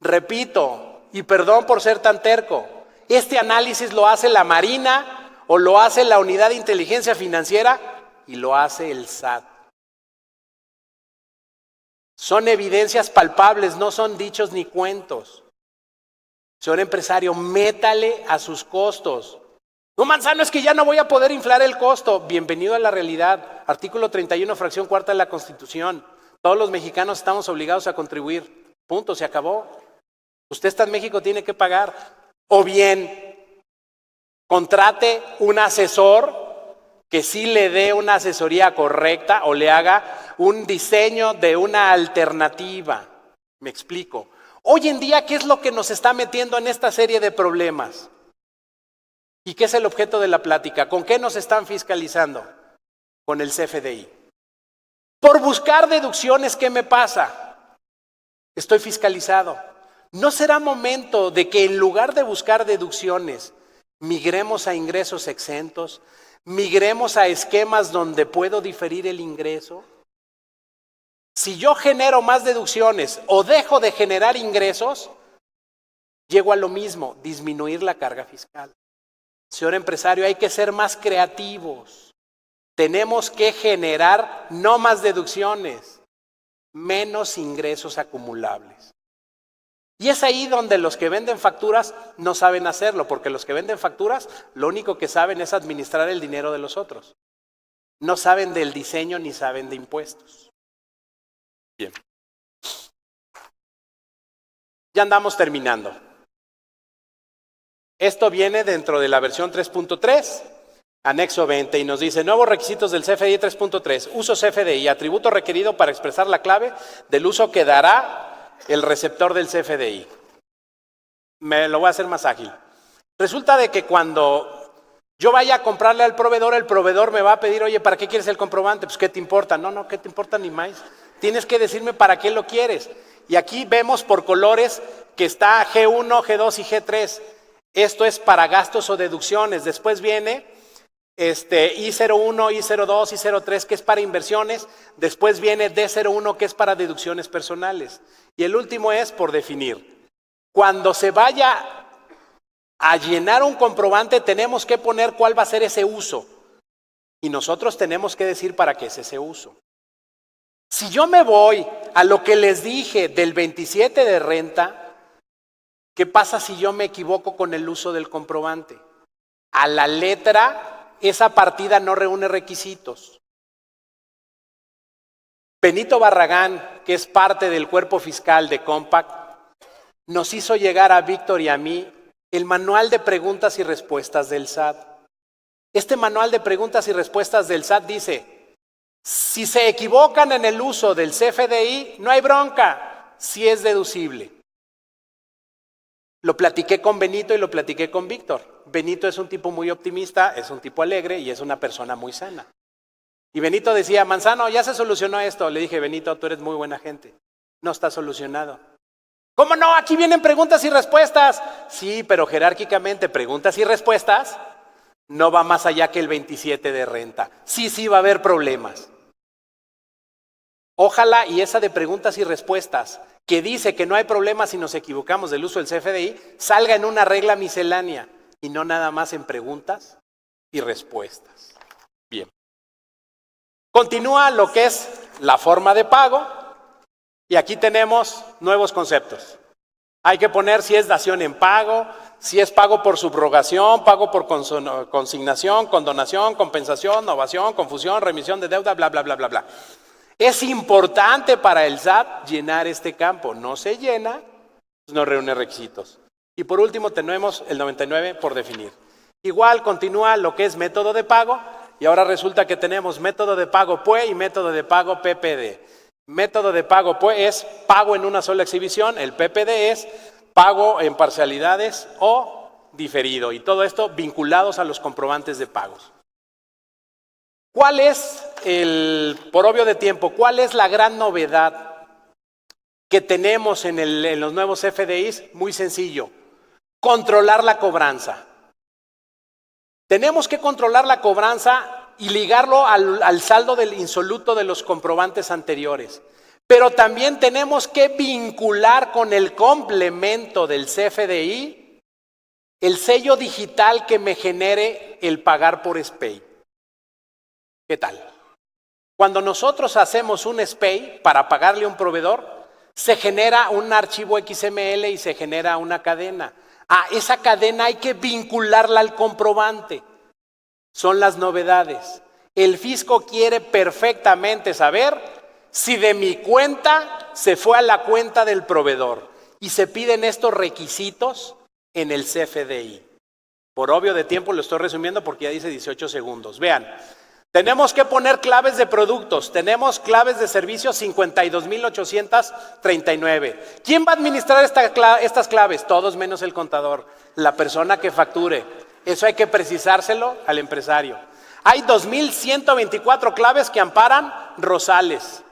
Repito, y perdón por ser tan terco, este análisis lo hace la Marina o lo hace la Unidad de Inteligencia Financiera y lo hace el SAT. Son evidencias palpables, no son dichos ni cuentos. Señor empresario, métale a sus costos. No, Manzano, es que ya no voy a poder inflar el costo. Bienvenido a la realidad. Artículo 31, fracción cuarta de la Constitución. Todos los mexicanos estamos obligados a contribuir. Punto, se acabó. Usted está en México, tiene que pagar. O bien, contrate un asesor que sí le dé una asesoría correcta o le haga un diseño de una alternativa. Me explico. Hoy en día, ¿qué es lo que nos está metiendo en esta serie de problemas? ¿Y qué es el objeto de la plática? ¿Con qué nos están fiscalizando? Con el CFDI. Por buscar deducciones, ¿qué me pasa? Estoy fiscalizado. ¿No será momento de que en lugar de buscar deducciones, migremos a ingresos exentos? ¿Migremos a esquemas donde puedo diferir el ingreso? Si yo genero más deducciones o dejo de generar ingresos, llego a lo mismo, disminuir la carga fiscal. Señor empresario, hay que ser más creativos. Tenemos que generar no más deducciones, menos ingresos acumulables. Y es ahí donde los que venden facturas no saben hacerlo, porque los que venden facturas lo único que saben es administrar el dinero de los otros. No saben del diseño ni saben de impuestos. Bien. Ya andamos terminando. Esto viene dentro de la versión 3.3, anexo 20, y nos dice nuevos requisitos del CFDI 3.3, uso CFDI, atributo requerido para expresar la clave del uso que dará el receptor del CFDI. Me lo voy a hacer más ágil. Resulta de que cuando yo vaya a comprarle al proveedor, el proveedor me va a pedir, oye, ¿para qué quieres el comprobante? Pues, ¿qué te importa? No, ¿qué te importa ni más? Tienes que decirme para qué lo quieres. Y aquí vemos por colores que está G1, G2 y G3. Esto es para gastos o deducciones. Después viene I01, I02, I03, que es para inversiones. Después viene D01, que es para deducciones personales. Y el último es por definir. Cuando se vaya a llenar un comprobante, tenemos que poner cuál va a ser ese uso. Y nosotros tenemos que decir para qué es ese uso. Si yo me voy a lo que les dije del 27 de renta, ¿qué pasa si yo me equivoco con el uso del comprobante? A la letra, esa partida no reúne requisitos. Benito Barragán, que es parte del cuerpo fiscal de Compact, nos hizo llegar a Víctor y a mí el manual de preguntas y respuestas del SAT. Este manual de preguntas y respuestas del SAT dice, si se equivocan en el uso del CFDI, no hay bronca, si es deducible. Lo platiqué con Benito y lo platiqué con Víctor. Benito es un tipo muy optimista, es un tipo alegre y es una persona muy sana. Y Benito decía, Manzano, ya se solucionó esto. Le dije, Benito, tú eres muy buena gente. No está solucionado. ¿Cómo no? Aquí vienen preguntas y respuestas. Sí, pero jerárquicamente preguntas y respuestas no va más allá que el 27 de renta. Sí va a haber problemas. Ojalá y esa de preguntas y respuestas, que dice que no hay problemas si nos equivocamos del uso del CFDI, salga en una regla miscelánea y no nada más en preguntas y respuestas. Bien. Continúa lo que es la forma de pago y aquí tenemos nuevos conceptos. Hay que poner si es dación en pago, si es pago por subrogación, pago por consignación, condonación, compensación, novación, confusión, remisión de deuda, bla, bla, bla, bla, bla. Es importante para el SAT llenar este campo. No se llena, no reúne requisitos. Y por último tenemos el 99 por definir. Igual continúa lo que es método de pago y ahora resulta que tenemos método de pago PUE y método de pago PPD. Método de pago PUE es pago en una sola exhibición, el PPD es pago en parcialidades o diferido y todo esto vinculados a los comprobantes de pagos. ¿Cuál es por obvio de tiempo, cuál es la gran novedad que tenemos en los nuevos FDIs? Muy sencillo, controlar la cobranza. Tenemos que controlar la cobranza y ligarlo al saldo del insoluto de los comprobantes anteriores. Pero también tenemos que vincular con el complemento del CFDI el sello digital que me genere el pagar por SPEI. ¿Qué tal? Cuando nosotros hacemos un SPEI para pagarle a un proveedor, se genera un archivo XML y se genera una cadena. Esa cadena hay que vincularla al comprobante. Son las novedades. El fisco quiere perfectamente saber si de mi cuenta se fue a la cuenta del proveedor y se piden estos requisitos en el CFDI. Por obvio de tiempo lo estoy resumiendo porque ya dice 18 segundos. Vean, tenemos que poner claves de productos, tenemos claves de servicios 52,839. ¿Quién va a administrar estas claves? Todos menos el contador, la persona que facture. Eso hay que precisárselo al empresario. Hay 2,124 claves que amparan Rosales.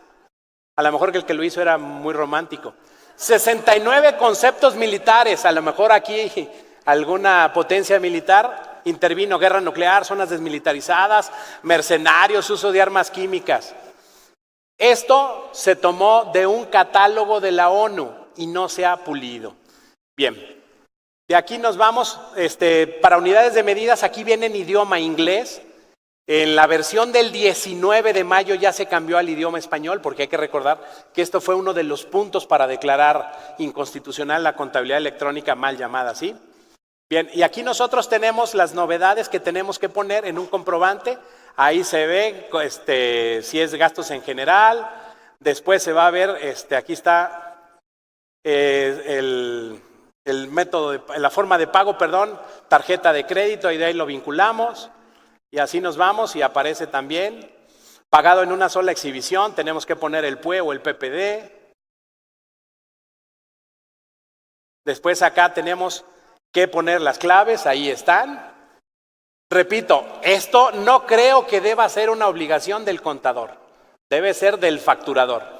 A lo mejor que el que lo hizo era muy romántico. 69 conceptos militares. A lo mejor aquí alguna potencia militar intervino. Guerra nuclear, zonas desmilitarizadas, mercenarios, uso de armas químicas. Esto se tomó de un catálogo de la ONU y no se ha pulido. Bien. De aquí nos vamos, para unidades de medidas, aquí viene en idioma inglés. En la versión del 19 de mayo ya se cambió al idioma español, porque hay que recordar que esto fue uno de los puntos para declarar inconstitucional la contabilidad electrónica mal llamada, ¿sí? Bien, y aquí nosotros tenemos las novedades que tenemos que poner en un comprobante. Ahí se ve si es gastos en general. Después se va a ver, aquí está el método, la forma de pago, tarjeta de crédito, y de ahí lo vinculamos. Y así nos vamos y aparece también pagado en una sola exhibición. Tenemos que poner el PUE o el PPD. Después acá tenemos que poner las claves, ahí están. Repito, esto no creo que deba ser una obligación del contador, debe ser del facturador.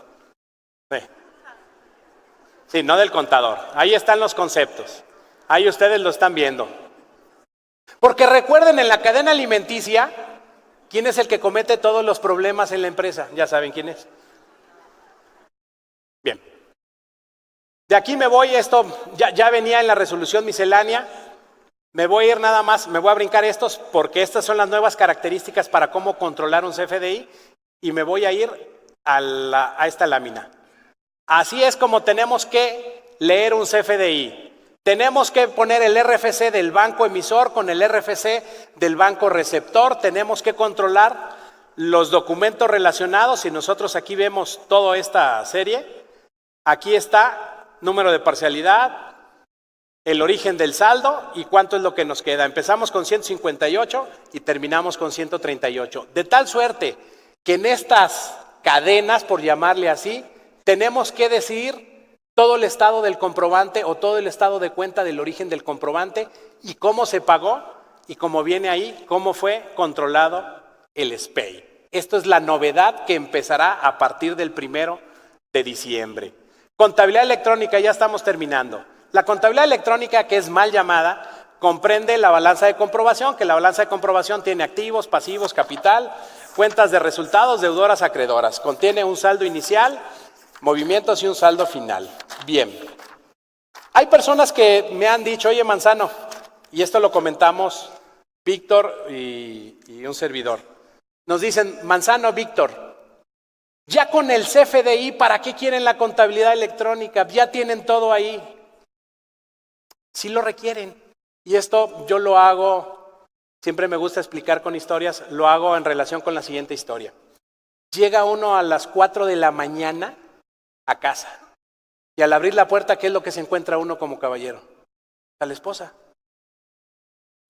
Sí, no del contador. Ahí están los conceptos. Ahí ustedes lo están viendo. Porque recuerden, en la cadena alimenticia, ¿quién es el que comete todos los problemas en la empresa? Ya saben quién es. Bien. De aquí me voy, esto ya venía en la resolución miscelánea. Me voy a ir nada más, me voy a brincar estos porque estas son las nuevas características para cómo controlar un CFDI y me voy a ir a esta lámina. Así es como tenemos que leer un CFDI. Tenemos que poner el RFC del banco emisor con el RFC del banco receptor. Tenemos que controlar los documentos relacionados y nosotros aquí vemos toda esta serie. Aquí está número de parcialidad, el origen del saldo y cuánto es lo que nos queda. Empezamos con 158 y terminamos con 138. De tal suerte que en estas cadenas, por llamarle así, tenemos que decidir todo el estado del comprobante o todo el estado de cuenta del origen del comprobante y cómo se pagó y como viene ahí, cómo fue controlado el SPEI. Esto es la novedad que empezará a partir del 1 de diciembre. Contabilidad electrónica, ya estamos terminando. La contabilidad electrónica, que es mal llamada, comprende la balanza de comprobación, que la balanza de comprobación tiene activos, pasivos, capital, cuentas de resultados, deudoras, acreedoras. Contiene un saldo inicial, movimientos y un saldo final. Bien. Hay personas que me han dicho, oye Manzano, y esto lo comentamos Víctor y un servidor. Nos dicen, Manzano, Víctor, ya con el CFDI, ¿para qué quieren la contabilidad electrónica? Ya tienen todo ahí. Sí lo requieren. Y esto yo lo hago, siempre me gusta explicar con historias, lo hago en relación con la siguiente historia. Llega uno a las 4 de la mañana a casa y al abrir la puerta, ¿qué es lo que se encuentra uno como caballero? A la esposa.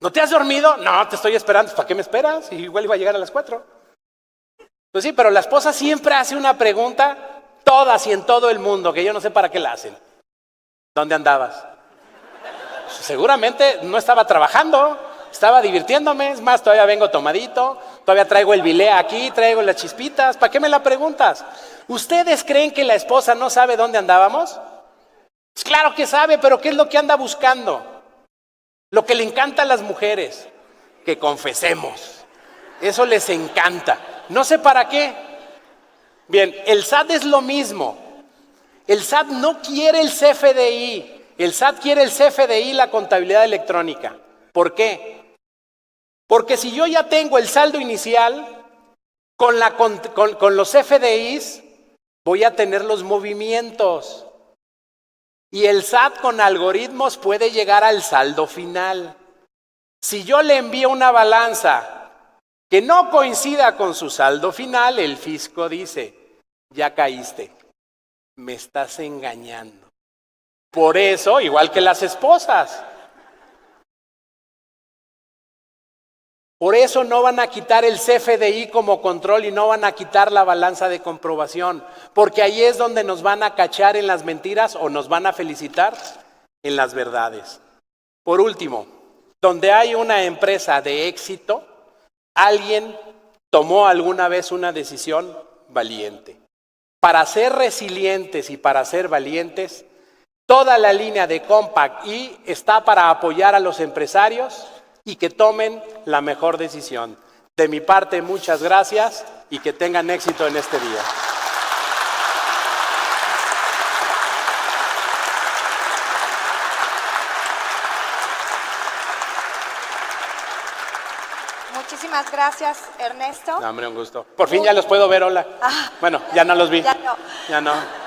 ¿No te has dormido? No, te estoy esperando. ¿Para qué me esperas? Igual iba a llegar a las 4. Pues sí, pero la esposa siempre hace una pregunta, todas y en todo el mundo, que yo no sé para qué la hacen. ¿Dónde andabas? Seguramente no estaba trabajando, estaba divirtiéndome, es más, todavía vengo tomadito, todavía traigo el bilé aquí, traigo las chispitas, ¿para qué me la preguntas? ¿Ustedes creen que la esposa no sabe dónde andábamos? Pues claro que sabe, pero ¿qué es lo que anda buscando? Lo que le encanta a las mujeres, que confesemos, eso les encanta, no sé para qué. Bien, el SAT es lo mismo, el SAT no quiere el CFDI. El SAT quiere el CFDI, la contabilidad electrónica. ¿Por qué? Porque si yo ya tengo el saldo inicial, con los CFDIs voy a tener los movimientos. Y el SAT con algoritmos puede llegar al saldo final. Si yo le envío una balanza que no coincida con su saldo final, el fisco dice, ya caíste, me estás engañando. Por eso, igual que las esposas, por eso no van a quitar el CFDI como control y no van a quitar la balanza de comprobación, porque ahí es donde nos van a cachar en las mentiras o nos van a felicitar en las verdades. Por último, donde hay una empresa de éxito, alguien tomó alguna vez una decisión valiente. Para ser resilientes y para ser valientes, toda la línea de Compact I está para apoyar a los empresarios y que tomen la mejor decisión. De mi parte, muchas gracias y que tengan éxito en este día. Muchísimas gracias, Ernesto. No, hombre, un gusto. Por fin ya los puedo ver, hola. Bueno, ya no los vi. Ya no. Ya no.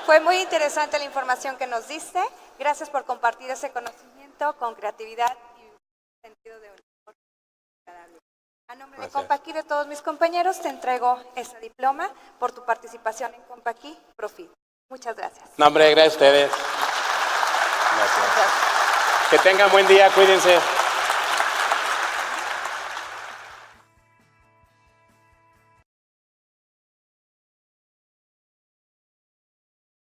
Fue muy interesante la información que nos diste. Gracias por compartir ese conocimiento con creatividad y sentido de humor. A nombre de Compact I y de todos mis compañeros, te entrego ese diploma por tu participación en Compact I Profit. Muchas gracias. No, hombre, gracias a ustedes. Gracias. Que tengan buen día, cuídense.